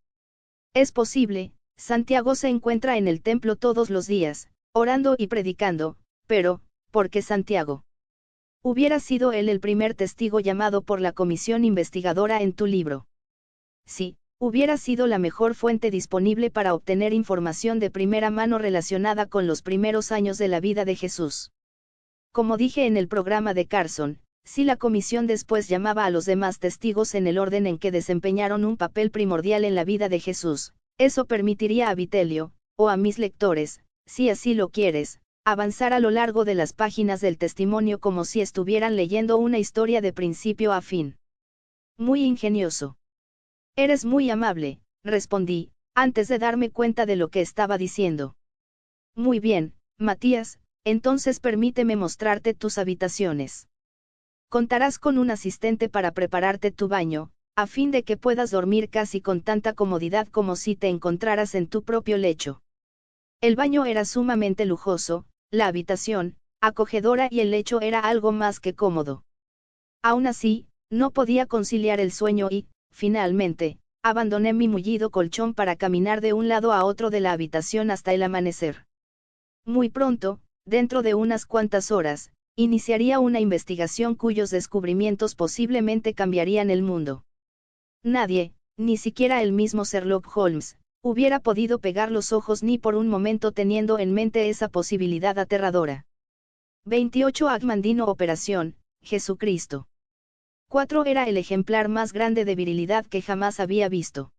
Es posible, Santiago se encuentra en el templo todos los días, orando y predicando, pero, ¿por qué Santiago? Hubiera sido él el primer testigo llamado por la comisión investigadora en tu libro. Sí, hubiera sido la mejor fuente disponible para obtener información de primera mano relacionada con los primeros años de la vida de Jesús. Como dije en el programa de Carson, si la comisión después llamaba a los demás testigos en el orden en que desempeñaron un papel primordial en la vida de Jesús, eso permitiría a Vitelio, o a mis lectores, si así lo quieres, avanzar a lo largo de las páginas del testimonio como si estuvieran leyendo una historia de principio a fin. Muy ingenioso. Eres muy amable, respondí, antes de darme cuenta de lo que estaba diciendo. Muy bien, Matías, entonces permíteme mostrarte tus habitaciones. Contarás con un asistente para prepararte tu baño, a fin de que puedas dormir casi con tanta comodidad como si te encontraras en tu propio lecho. El baño era sumamente lujoso, la habitación, acogedora y el lecho era algo más que cómodo. Aún así, no podía conciliar el sueño y, finalmente, abandoné mi mullido colchón para caminar de un lado a otro de la habitación hasta el amanecer. Muy pronto, dentro de unas cuantas horas, iniciaría una investigación cuyos descubrimientos posiblemente cambiarían el mundo. Nadie, ni siquiera el mismo Sherlock Holmes, hubiera podido pegar los ojos ni por un momento teniendo en mente esa posibilidad aterradora. 28 Agmandino Operación, Jesucristo. 4 era el ejemplar más grande de virilidad que jamás había visto.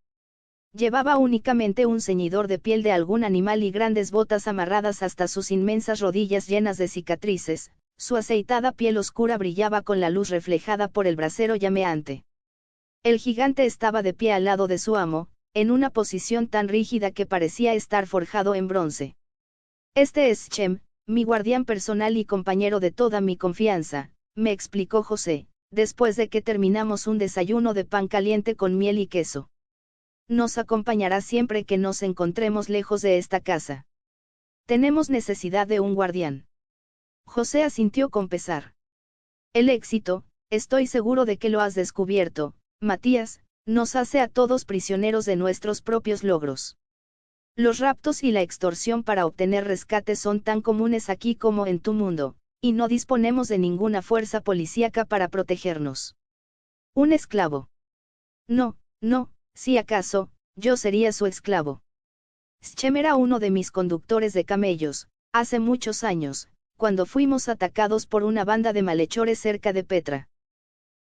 Llevaba únicamente un ceñidor de piel de algún animal y grandes botas amarradas hasta sus inmensas rodillas llenas de cicatrices, su aceitada piel oscura brillaba con la luz reflejada por el brasero llameante. El gigante estaba de pie al lado de su amo, en una posición tan rígida que parecía estar forjado en bronce. Este es Shem, mi guardián personal y compañero de toda mi confianza, me explicó José, después de que terminamos un desayuno de pan caliente con miel y queso. Nos acompañará siempre que nos encontremos lejos de esta casa. Tenemos necesidad de un guardián. José asintió con pesar. El éxito, estoy seguro de que lo has descubierto, Matías, nos hace a todos prisioneros de nuestros propios logros. Los raptos y la extorsión para obtener rescate son tan comunes aquí como en tu mundo, y no disponemos de ninguna fuerza policíaca para protegernos. ¿Un esclavo? No, no, si acaso, yo sería su esclavo. Schem era uno de mis conductores de camellos, hace muchos años, cuando fuimos atacados por una banda de malhechores cerca de Petra.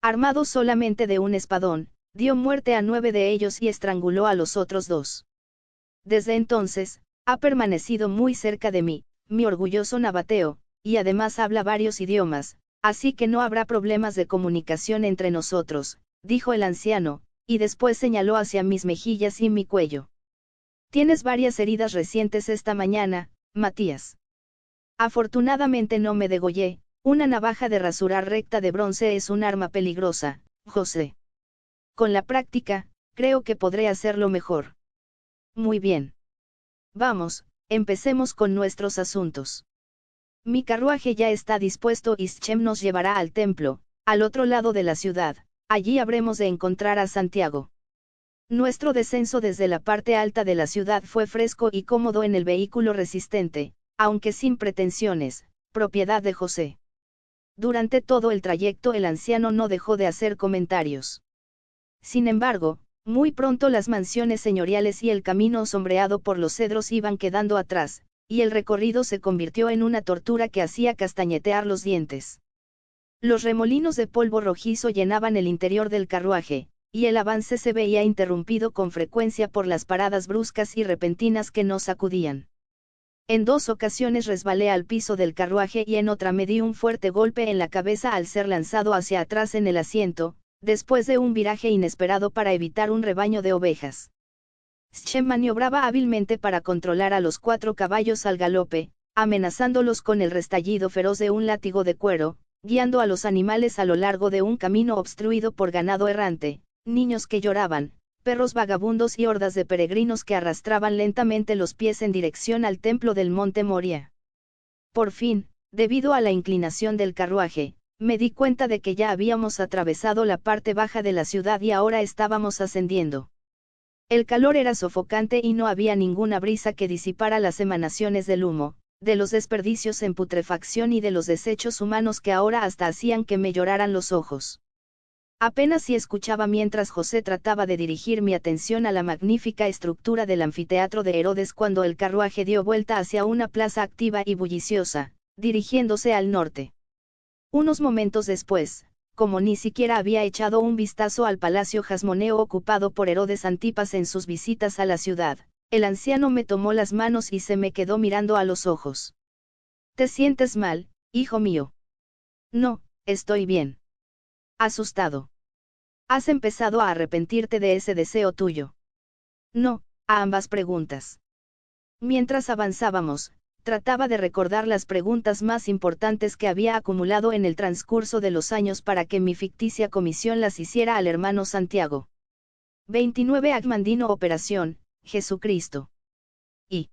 Armado solamente de un espadón, dio muerte a 9 de ellos y estranguló a los otros 2. Desde entonces, ha permanecido muy cerca de mí, mi orgulloso nabateo, y además habla varios idiomas, así que no habrá problemas de comunicación entre nosotros, dijo el anciano, y después señaló hacia mis mejillas y mi cuello. Tienes varias heridas recientes esta mañana, Matías. Afortunadamente no me degollé, una navaja de rasurar recta de bronce es un arma peligrosa, José. Con la práctica, creo que podré hacerlo mejor. Muy bien. Vamos, empecemos con nuestros asuntos. Mi carruaje ya está dispuesto y Schem nos llevará al templo, al otro lado de la ciudad, allí habremos de encontrar a Santiago. Nuestro descenso desde la parte alta de la ciudad fue fresco y cómodo en el vehículo resistente, aunque sin pretensiones, propiedad de José. Durante todo el trayecto el anciano no dejó de hacer comentarios. Sin embargo, muy pronto las mansiones señoriales y el camino sombreado por los cedros iban quedando atrás, y el recorrido se convirtió en una tortura que hacía castañetear los dientes. Los remolinos de polvo rojizo llenaban el interior del carruaje, y el avance se veía interrumpido con frecuencia por las paradas bruscas y repentinas que nos sacudían. En 2 ocasiones resbalé al piso del carruaje y en otra me di un fuerte golpe en la cabeza al ser lanzado hacia atrás en el asiento, después de un viraje inesperado para evitar un rebaño de ovejas. Schem maniobraba hábilmente para controlar a los 4 caballos al galope, amenazándolos con el restallido feroz de un látigo de cuero, guiando a los animales a lo largo de un camino obstruido por ganado errante, niños que lloraban, perros vagabundos y hordas de peregrinos que arrastraban lentamente los pies en dirección al templo del monte Moria. Por fin, debido a la inclinación del carruaje, me di cuenta de que ya habíamos atravesado la parte baja de la ciudad y ahora estábamos ascendiendo. El calor era sofocante y no había ninguna brisa que disipara las emanaciones del humo, de los desperdicios en putrefacción y de los desechos humanos que ahora hasta hacían que me lloraran los ojos. Apenas si escuchaba mientras José trataba de dirigir mi atención a la magnífica estructura del anfiteatro de Herodes cuando el carruaje dio vuelta hacia una plaza activa y bulliciosa, dirigiéndose al norte. Unos momentos después, como ni siquiera había echado un vistazo al palacio jasmoneo ocupado por Herodes Antipas en sus visitas a la ciudad, el anciano me tomó las manos y se me quedó mirando a los ojos. ¿Te sientes mal, hijo mío? No, estoy bien. Asustado. ¿Has empezado a arrepentirte de ese deseo tuyo? No, a ambas preguntas. Mientras avanzábamos, trataba de recordar las preguntas más importantes que había acumulado en el transcurso de los años para que mi ficticia comisión las hiciera al hermano Santiago. 29 Agmandino Operación, Jesucristo. Y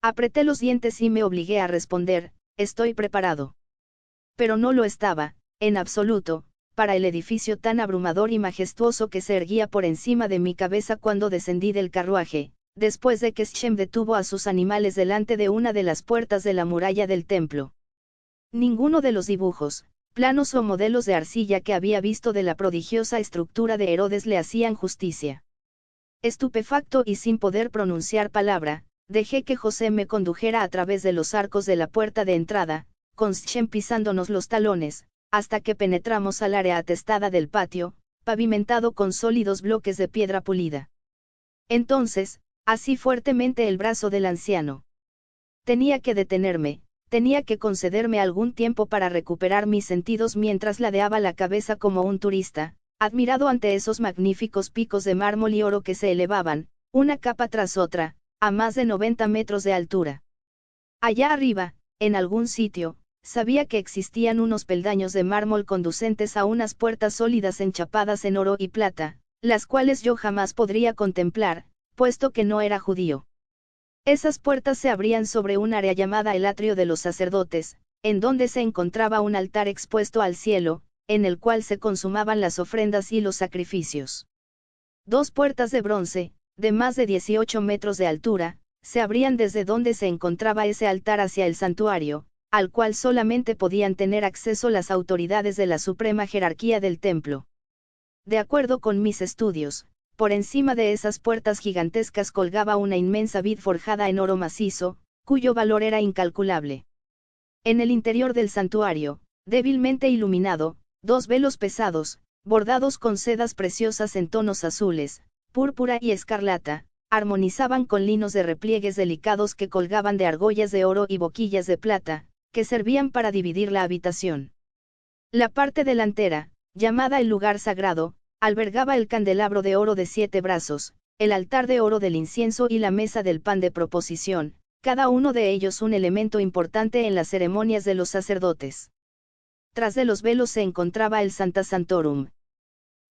apreté los dientes y me obligué a responder, estoy preparado. Pero no lo estaba, en absoluto, para el edificio tan abrumador y majestuoso que se erguía por encima de mi cabeza cuando descendí del carruaje, después de que Shem detuvo a sus animales delante de una de las puertas de la muralla del templo. Ninguno de los dibujos, planos o modelos de arcilla que había visto de la prodigiosa estructura de Herodes le hacían justicia. Estupefacto y sin poder pronunciar palabra, dejé que José me condujera a través de los arcos de la puerta de entrada, con Shem pisándonos los talones, hasta que penetramos al área atestada del patio, pavimentado con sólidos bloques de piedra pulida. Entonces, así fuertemente el brazo del anciano. Tenía que detenerme, tenía que concederme algún tiempo para recuperar mis sentidos mientras ladeaba la cabeza como un turista, admirado ante esos magníficos picos de mármol y oro que se elevaban, una capa tras otra, a más de 90 metros de altura. Allá arriba, en algún sitio, sabía que existían unos peldaños de mármol conducentes a unas puertas sólidas enchapadas en oro y plata, las cuales yo jamás podría contemplar, puesto que no era judío. Esas puertas se abrían sobre un área llamada el atrio de los sacerdotes, en donde se encontraba un altar expuesto al cielo, en el cual se consumaban las ofrendas y los sacrificios. Dos puertas de bronce, de más de 18 metros de altura, se abrían desde donde se encontraba ese altar hacia el santuario, al cual solamente podían tener acceso las autoridades de la suprema jerarquía del templo. De acuerdo con mis estudios, por encima de esas puertas gigantescas colgaba una inmensa vid forjada en oro macizo, cuyo valor era incalculable. En el interior del santuario, débilmente iluminado, dos velos pesados, bordados con sedas preciosas en tonos azules, púrpura y escarlata, armonizaban con linos de repliegues delicados que colgaban de argollas de oro y boquillas de plata, que servían para dividir la habitación. La parte delantera, llamada el lugar sagrado, albergaba el candelabro de oro de 7 brazos, el altar de oro del incienso y la mesa del pan de proposición, cada uno de ellos un elemento importante en las ceremonias de los sacerdotes. Tras de los velos se encontraba el Sancta Sanctorum.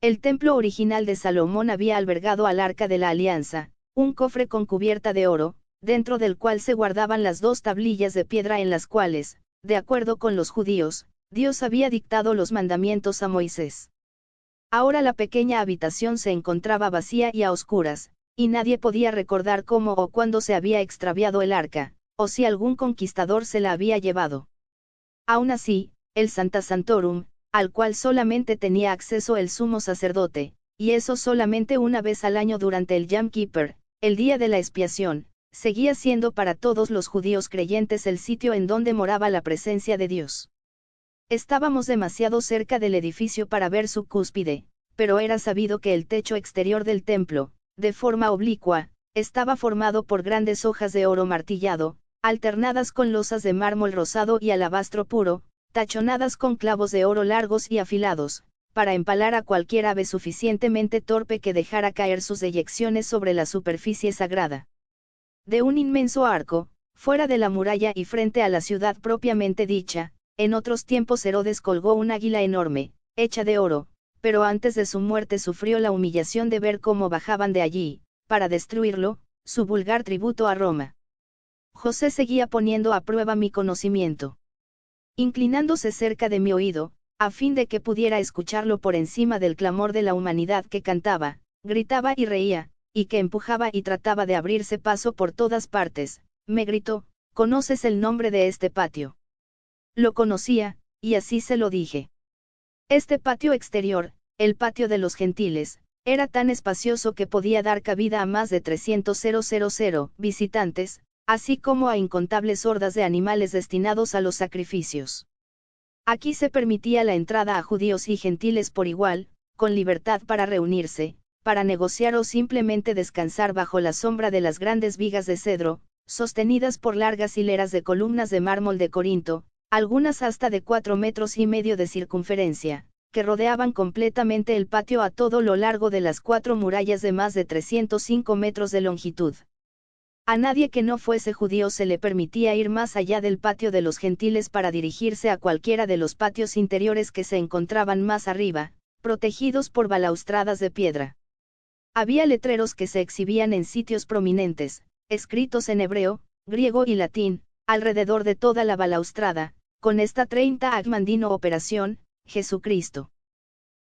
El templo original de Salomón había albergado al Arca de la Alianza, un cofre con cubierta de oro, dentro del cual se guardaban las 2 tablillas de piedra en las cuales, de acuerdo con los judíos, Dios había dictado los mandamientos a Moisés. Ahora la pequeña habitación se encontraba vacía y a oscuras, y nadie podía recordar cómo o cuándo se había extraviado el arca, o si algún conquistador se la había llevado. Aún así, el Sancta Sanctorum, al cual solamente tenía acceso el sumo sacerdote, y eso solamente una vez al año durante el Yom Kippur, el día de la expiación, seguía siendo para todos los judíos creyentes el sitio en donde moraba la presencia de Dios. Estábamos demasiado cerca del edificio para ver su cúspide, pero era sabido que el techo exterior del templo, de forma oblicua, estaba formado por grandes hojas de oro martillado, alternadas con losas de mármol rosado y alabastro puro, tachonadas con clavos de oro largos y afilados, para empalar a cualquier ave suficientemente torpe que dejara caer sus deyecciones sobre la superficie sagrada. De un inmenso arco, fuera de la muralla y frente a la ciudad propiamente dicha, en otros tiempos Herodes colgó un águila enorme, hecha de oro, pero antes de su muerte sufrió la humillación de ver cómo bajaban de allí, para destruirlo, su vulgar tributo a Roma. José seguía poniendo a prueba mi conocimiento. Inclinándose cerca de mi oído, a fin de que pudiera escucharlo por encima del clamor de la humanidad que cantaba, gritaba y reía, y que empujaba y trataba de abrirse paso por todas partes, me gritó, ¿conoces el nombre de este patio? Lo conocía, y así se lo dije. Este patio exterior, el patio de los gentiles, era tan espacioso que podía dar cabida a más de 300.000 visitantes, así como a incontables hordas de animales destinados a los sacrificios. Aquí se permitía la entrada a judíos y gentiles por igual, con libertad para reunirse, para negociar o simplemente descansar bajo la sombra de las grandes vigas de cedro, sostenidas por largas hileras de columnas de mármol de Corinto, algunas hasta de 4,5 metros de circunferencia, que rodeaban completamente el patio a todo lo largo de las 4 murallas de más de 305 metros de longitud. A nadie que no fuese judío se le permitía ir más allá del patio de los gentiles para dirigirse a cualquiera de los patios interiores que se encontraban más arriba, protegidos por balaustradas de piedra. Había letreros que se exhibían en sitios prominentes, escritos en hebreo, griego y latín, alrededor de toda la balaustrada, con esta 30 Agmandino Operación, Jesucristo.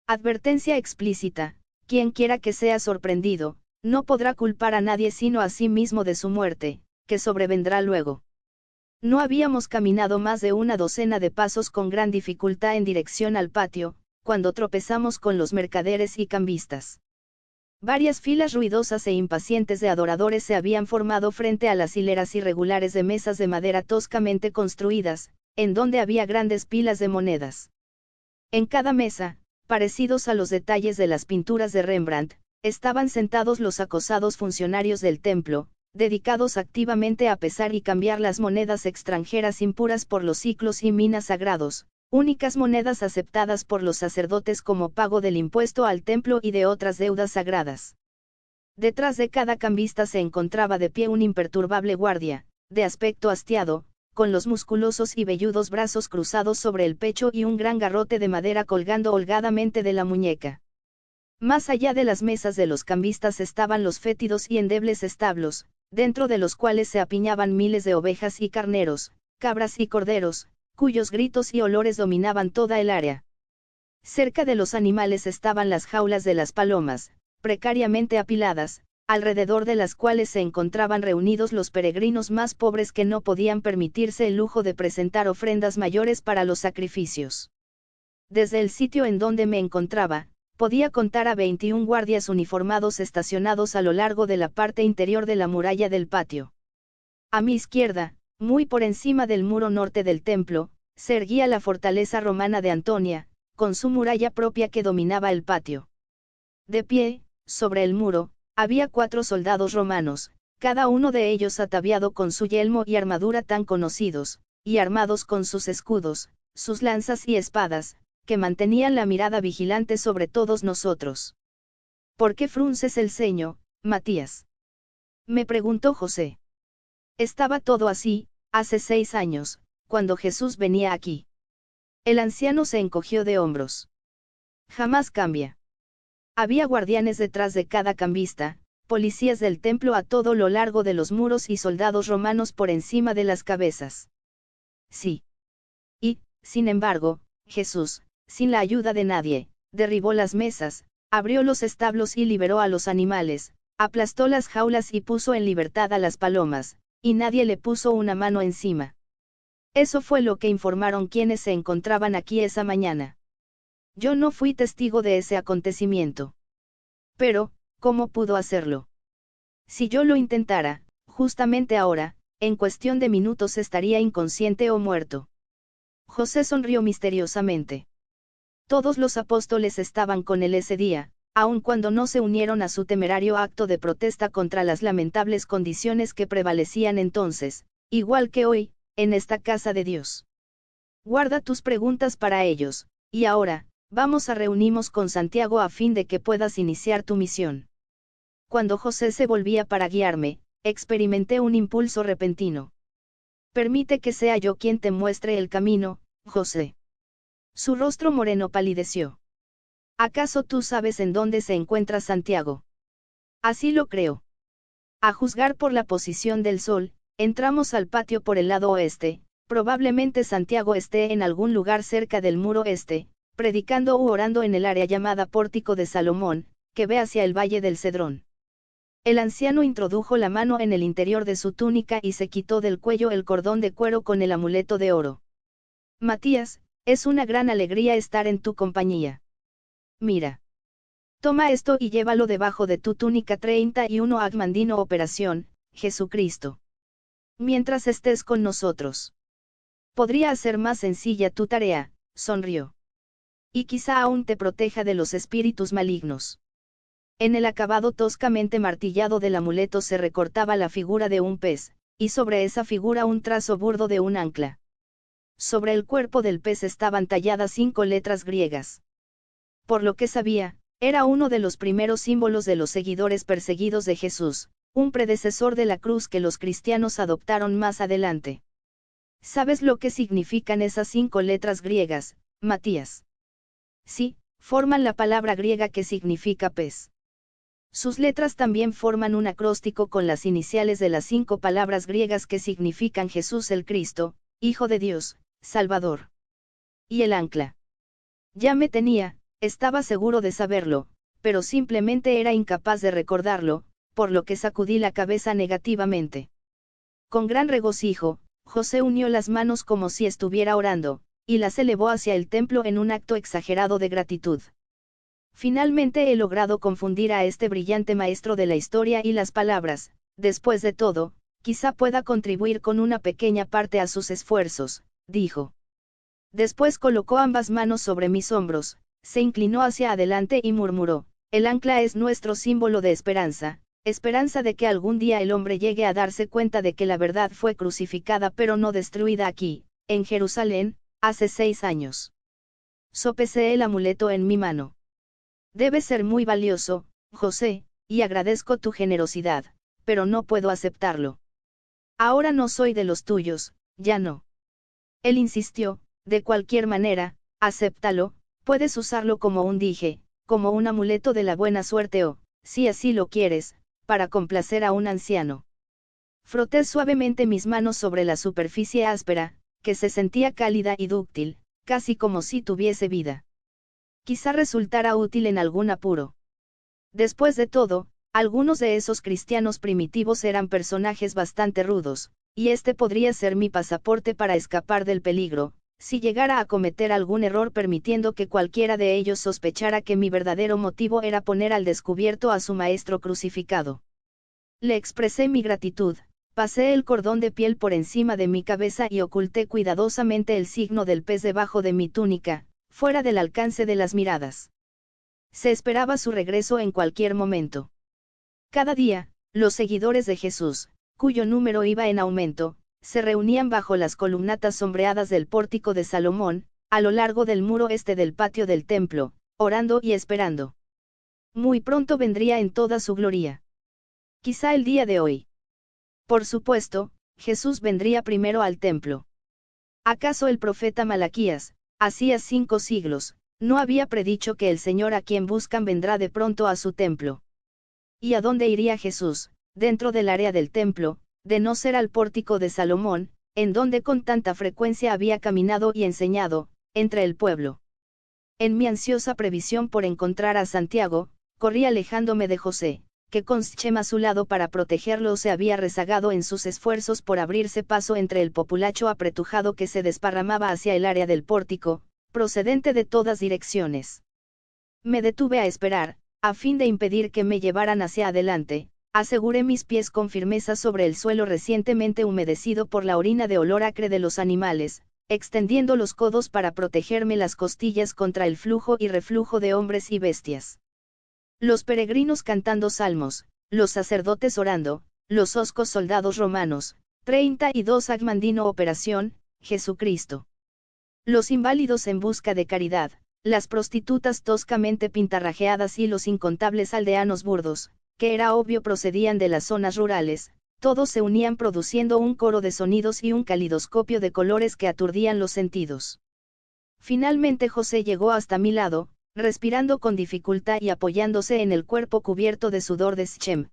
Advertencia explícita: quien quiera que sea sorprendido, no podrá culpar a nadie sino a sí mismo de su muerte, que sobrevendrá luego. No habíamos caminado más de una docena de pasos con gran dificultad en dirección al patio, cuando tropezamos con los mercaderes y cambistas. Varias filas ruidosas e impacientes de adoradores se habían formado frente a las hileras irregulares de mesas de madera toscamente construidas, en donde había grandes pilas de monedas. En cada mesa, parecidos a los detalles de las pinturas de Rembrandt, estaban sentados los acosados funcionarios del templo, dedicados activamente a pesar y cambiar las monedas extranjeras impuras por los siclos y minas sagrados, únicas monedas aceptadas por los sacerdotes como pago del impuesto al templo y de otras deudas sagradas. Detrás de cada cambista se encontraba de pie un imperturbable guardia, de aspecto hastiado, con los musculosos y velludos brazos cruzados sobre el pecho y un gran garrote de madera colgando holgadamente de la muñeca. Más allá de las mesas de los cambistas estaban los fétidos y endebles establos, dentro de los cuales se apiñaban miles de ovejas y carneros, cabras y corderos, cuyos gritos y olores dominaban toda el área. Cerca de los animales estaban las jaulas de las palomas, precariamente apiladas, alrededor de las cuales se encontraban reunidos los peregrinos más pobres que no podían permitirse el lujo de presentar ofrendas mayores para los sacrificios. Desde el sitio en donde me encontraba, podía contar a 21 guardias uniformados estacionados a lo largo de la parte interior de la muralla del patio. A mi izquierda, muy por encima del muro norte del templo, se erguía la fortaleza romana de Antonia, con su muralla propia que dominaba el patio. De pie, sobre el muro, había 4 soldados romanos, cada uno de ellos ataviado con su yelmo y armadura tan conocidos, y armados con sus escudos, sus lanzas y espadas, que mantenían la mirada vigilante sobre todos nosotros. ¿Por qué frunces el ceño, Matías?, me preguntó José. Estaba todo así, hace 6 años, cuando Jesús venía aquí. El anciano se encogió de hombros. Jamás cambia. Había guardianes detrás de cada cambista, policías del templo a todo lo largo de los muros y soldados romanos por encima de las cabezas. Sí. Y, sin embargo, Jesús, sin la ayuda de nadie, derribó las mesas, abrió los establos y liberó a los animales, aplastó las jaulas y puso en libertad a las palomas, y nadie le puso una mano encima. Eso fue lo que informaron quienes se encontraban aquí esa mañana. Yo no fui testigo de ese acontecimiento. Pero, ¿cómo pudo hacerlo? Si yo lo intentara, justamente ahora, en cuestión de minutos estaría inconsciente o muerto. José sonrió misteriosamente. Todos los apóstoles estaban con él ese día, aun cuando no se unieron a su temerario acto de protesta contra las lamentables condiciones que prevalecían entonces, igual que hoy, en esta casa de Dios. Guarda tus preguntas para ellos, y ahora, vamos a reunirnos con Santiago a fin de que puedas iniciar tu misión. Cuando José se volvía para guiarme, experimenté un impulso repentino. Permite que sea yo quien te muestre el camino, José. Su rostro moreno palideció. ¿Acaso tú sabes en dónde se encuentra Santiago? Así lo creo. A juzgar por la posición del sol, entramos al patio por el lado oeste, probablemente Santiago esté en algún lugar cerca del muro este, predicando u orando en el área llamada Pórtico de Salomón, que ve hacia el Valle del Cedrón. El anciano introdujo la mano en el interior de su túnica y se quitó del cuello el cordón de cuero con el amuleto de oro. Matías, es una gran alegría estar en tu compañía. Mira. Toma esto y llévalo debajo de tu túnica 31 Agmandino Operación, Jesucristo. Mientras estés con nosotros. Podría hacer más sencilla tu tarea, sonrió. Y quizá aún te proteja de los espíritus malignos. En el acabado toscamente martillado del amuleto se recortaba la figura de un pez, y sobre esa figura un trazo burdo de un ancla. Sobre el cuerpo del pez estaban talladas 5 letras griegas. Por lo que sabía, era uno de los primeros símbolos de los seguidores perseguidos de Jesús, un predecesor de la cruz que los cristianos adoptaron más adelante. ¿Sabes lo que significan esas 5 letras griegas, Matías? Sí, forman la palabra griega que significa pez. Sus letras también forman un acróstico con las iniciales de las 5 palabras griegas que significan Jesús el Cristo, Hijo de Dios, Salvador. Y el ancla. Ya me tenía, estaba seguro de saberlo, pero simplemente era incapaz de recordarlo, por lo que sacudí la cabeza negativamente. Con gran regocijo, José unió las manos como si estuviera orando, y las elevó hacia el templo en un acto exagerado de gratitud. Finalmente he logrado confundir a este brillante maestro de la historia y las palabras, después de todo, quizá pueda contribuir con una pequeña parte a sus esfuerzos, dijo. Después colocó ambas manos sobre mis hombros, se inclinó hacia adelante y murmuró, el ancla es nuestro símbolo de esperanza, esperanza de que algún día el hombre llegue a darse cuenta de que la verdad fue crucificada pero no destruida aquí, en Jerusalén, hace 6 años. Sopesé el amuleto en mi mano. Debe ser muy valioso, José, y agradezco tu generosidad, pero no puedo aceptarlo. Ahora no soy de los tuyos, ya no. Él insistió, de cualquier manera, acéptalo, puedes usarlo como un dije, como un amuleto de la buena suerte o, si así lo quieres, para complacer a un anciano. Froté suavemente mis manos sobre la superficie áspera, que se sentía cálida y dúctil, casi como si tuviese vida. Quizá resultara útil en algún apuro. Después de todo, algunos de esos cristianos primitivos eran personajes bastante rudos, y este podría ser mi pasaporte para escapar del peligro, si llegara a cometer algún error permitiendo que cualquiera de ellos sospechara que mi verdadero motivo era poner al descubierto a su maestro crucificado. Le expresé mi gratitud, pasé el cordón de piel por encima de mi cabeza y oculté cuidadosamente el signo del pez debajo de mi túnica, fuera del alcance de las miradas. Se esperaba su regreso en cualquier momento. Cada día, los seguidores de Jesús, cuyo número iba en aumento, se reunían bajo las columnatas sombreadas del pórtico de Salomón, a lo largo del muro este del patio del templo, orando y esperando. Muy pronto vendría en toda su gloria. Quizá el día de hoy. Por supuesto, Jesús vendría primero al templo. ¿Acaso el profeta Malaquías, hacía 5 siglos, no había predicho que el Señor a quien buscan vendrá de pronto a su templo? ¿Y a dónde iría Jesús, dentro del área del templo, de no ser al pórtico de Salomón, en donde con tanta frecuencia había caminado y enseñado, entre el pueblo? En mi ansiosa previsión por encontrar a Santiago, corrí alejándome de José, que con Sichem a su lado para protegerlo se había rezagado en sus esfuerzos por abrirse paso entre el populacho apretujado que se desparramaba hacia el área del pórtico, procedente de todas direcciones. Me detuve a esperar, a fin de impedir que me llevaran hacia adelante, aseguré mis pies con firmeza sobre el suelo recientemente humedecido por la orina de olor acre de los animales, extendiendo los codos para protegerme las costillas contra el flujo y reflujo de hombres y bestias. Los peregrinos cantando salmos, los sacerdotes orando, los hoscos soldados romanos, 32 Agmandino Operación, Jesucristo. Los inválidos en busca de caridad, las prostitutas toscamente pintarrajeadas y los incontables aldeanos burdos, que era obvio procedían de las zonas rurales, todos se unían produciendo un coro de sonidos y un calidoscopio de colores que aturdían los sentidos. Finalmente José llegó hasta mi lado, respirando con dificultad y apoyándose en el cuerpo cubierto de sudor de Sichem.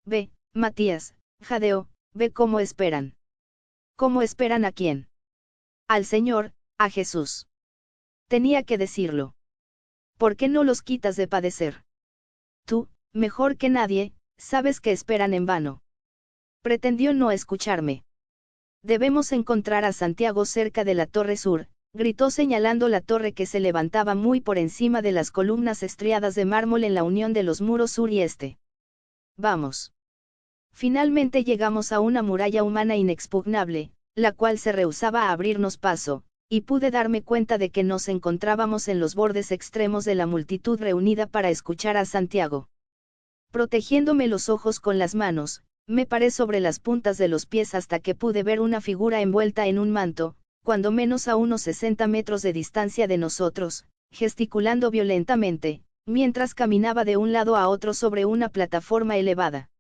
Ve, Matías, jadeó, ve cómo esperan. ¿Cómo esperan a quién? Al Señor, a Jesús. Tenía que decirlo. ¿Por qué no los quitas de padecer? Tú, mejor que nadie, sabes que esperan en vano. Pretendió no escucharme. Debemos encontrar a Santiago cerca de la torre sur, gritó señalando la torre que se levantaba muy por encima de las columnas estriadas de mármol en la unión de los muros sur y este. Vamos. Finalmente llegamos a una muralla humana inexpugnable, la cual se rehusaba a abrirnos paso, y pude darme cuenta de que nos encontrábamos en los bordes extremos de la multitud reunida para escuchar a Santiago. Protegiéndome los ojos con las manos, me paré sobre las puntas de los pies hasta que pude ver una figura envuelta en un manto, cuando menos a unos 60 metros de distancia de nosotros, gesticulando violentamente, mientras caminaba de un lado a otro sobre una plataforma elevada.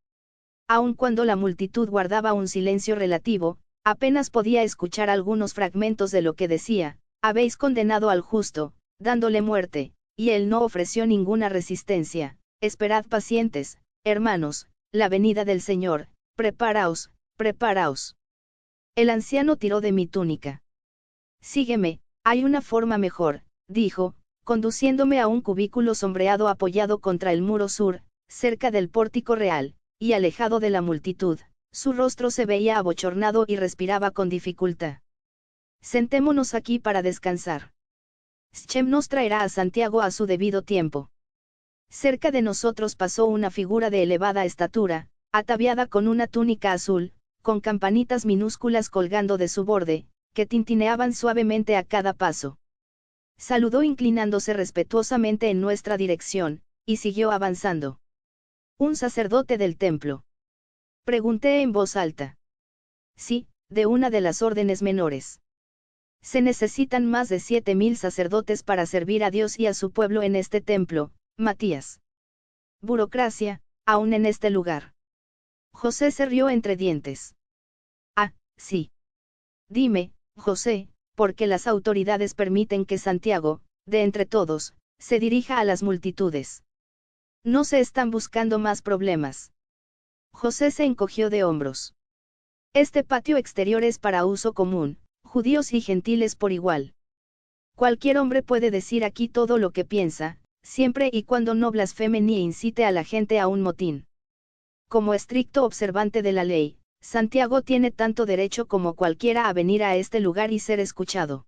Aun cuando la multitud guardaba un silencio relativo, apenas podía escuchar algunos fragmentos de lo que decía: habéis condenado al justo, dándole muerte, y él no ofreció ninguna resistencia. Esperad pacientes, hermanos, la venida del Señor, preparaos, preparaos. El anciano tiró de mi túnica. Sígueme, hay una forma mejor, dijo, conduciéndome a un cubículo sombreado apoyado contra el muro sur, cerca del pórtico real, y alejado de la multitud. Su rostro se veía abochornado y respiraba con dificultad. Sentémonos aquí para descansar. Schem nos traerá a Santiago a su debido tiempo. Cerca de nosotros pasó una figura de elevada estatura, ataviada con una túnica azul, con campanitas minúsculas colgando de su borde, que tintineaban suavemente a cada paso. Saludó inclinándose respetuosamente en nuestra dirección, y siguió avanzando. ¿Un sacerdote del templo?, pregunté en voz alta. Sí, de una de las órdenes menores. Se necesitan más de 7000 sacerdotes para servir a Dios y a su pueblo en este templo, Matías. Burocracia, aún en este lugar. José se rió entre dientes. Ah, sí. Dime, José, ¿por qué las autoridades permiten que Santiago, de entre todos, se dirija a las multitudes? ¿No se están buscando más problemas? José se encogió de hombros. Este patio exterior es para uso común, judíos y gentiles por igual. Cualquier hombre puede decir aquí todo lo que piensa, siempre y cuando no blasfeme ni incite a la gente a un motín. Como estricto observante de la ley, Santiago tiene tanto derecho como cualquiera a venir a este lugar y ser escuchado.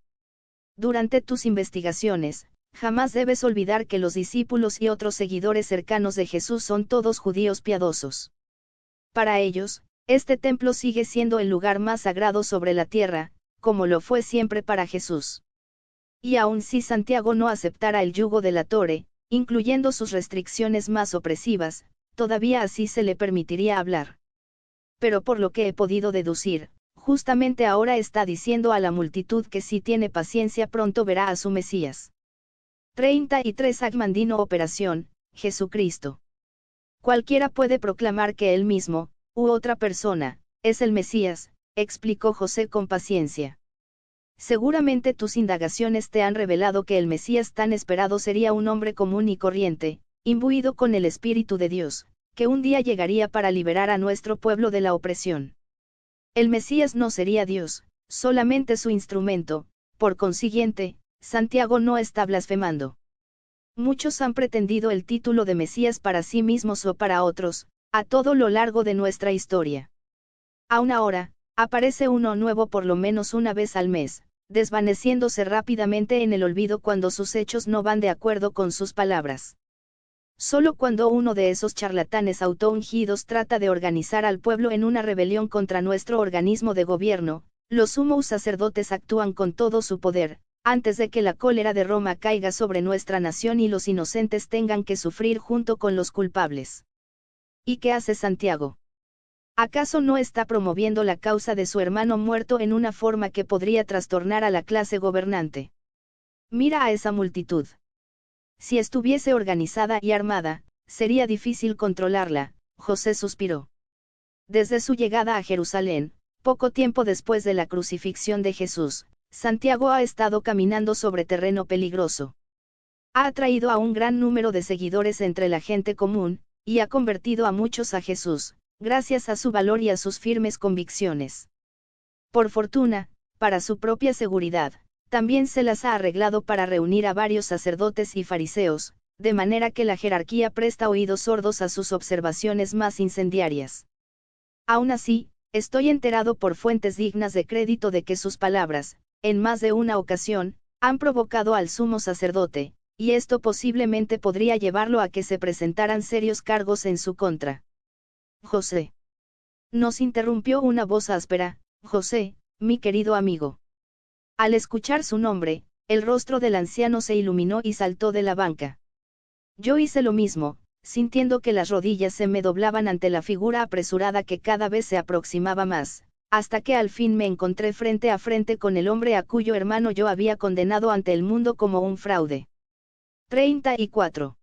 Durante tus investigaciones, jamás debes olvidar que los discípulos y otros seguidores cercanos de Jesús son todos judíos piadosos. Para ellos, este templo sigue siendo el lugar más sagrado sobre la tierra, como lo fue siempre para Jesús. Y aun si Santiago no aceptara el yugo de la Tore, incluyendo sus restricciones más opresivas, todavía así se le permitiría hablar. Pero por lo que he podido deducir, justamente ahora está diciendo a la multitud que si tiene paciencia pronto verá a su Mesías. 33 Agmandino Operación, Jesucristo. Cualquiera puede proclamar que él mismo, u otra persona, es el Mesías, explicó José con paciencia. Seguramente tus indagaciones te han revelado que el Mesías tan esperado sería un hombre común y corriente, imbuido con el Espíritu de Dios, que un día llegaría para liberar a nuestro pueblo de la opresión. El Mesías no sería Dios, solamente su instrumento, por consiguiente, Santiago no está blasfemando. Muchos han pretendido el título de Mesías para sí mismos o para otros, a todo lo largo de nuestra historia. Aún ahora, aparece uno nuevo por lo menos una vez al mes, desvaneciéndose rápidamente en el olvido cuando sus hechos no van de acuerdo con sus palabras. Solo cuando uno de esos charlatanes autoungidos trata de organizar al pueblo en una rebelión contra nuestro organismo de gobierno, los sumos sacerdotes actúan con todo su poder, antes de que la cólera de Roma caiga sobre nuestra nación y los inocentes tengan que sufrir junto con los culpables. ¿Y qué hace Santiago? ¿Acaso no está promoviendo la causa de su hermano muerto en una forma que podría trastornar a la clase gobernante? Mira a esa multitud. Si estuviese organizada y armada, sería difícil controlarla, José suspiró. Desde su llegada a Jerusalén, poco tiempo después de la crucifixión de Jesús, Santiago ha estado caminando sobre terreno peligroso. Ha atraído a un gran número de seguidores entre la gente común, y ha convertido a muchos a Jesús, gracias a su valor y a sus firmes convicciones. Por fortuna, para su propia seguridad, también se las ha arreglado para reunir a varios sacerdotes y fariseos, de manera que la jerarquía presta oídos sordos a sus observaciones más incendiarias. Aún así, estoy enterado por fuentes dignas de crédito de que sus palabras, en más de una ocasión, han provocado al sumo sacerdote, y esto posiblemente podría llevarlo a que se presentaran serios cargos en su contra. José. Nos interrumpió una voz áspera. José, mi querido amigo. Al escuchar su nombre, el rostro del anciano se iluminó y saltó de la banca. Yo hice lo mismo, sintiendo que las rodillas se me doblaban ante la figura apresurada que cada vez se aproximaba más, hasta que al fin me encontré frente a frente con el hombre a cuyo hermano yo había condenado ante el mundo como un fraude. 34.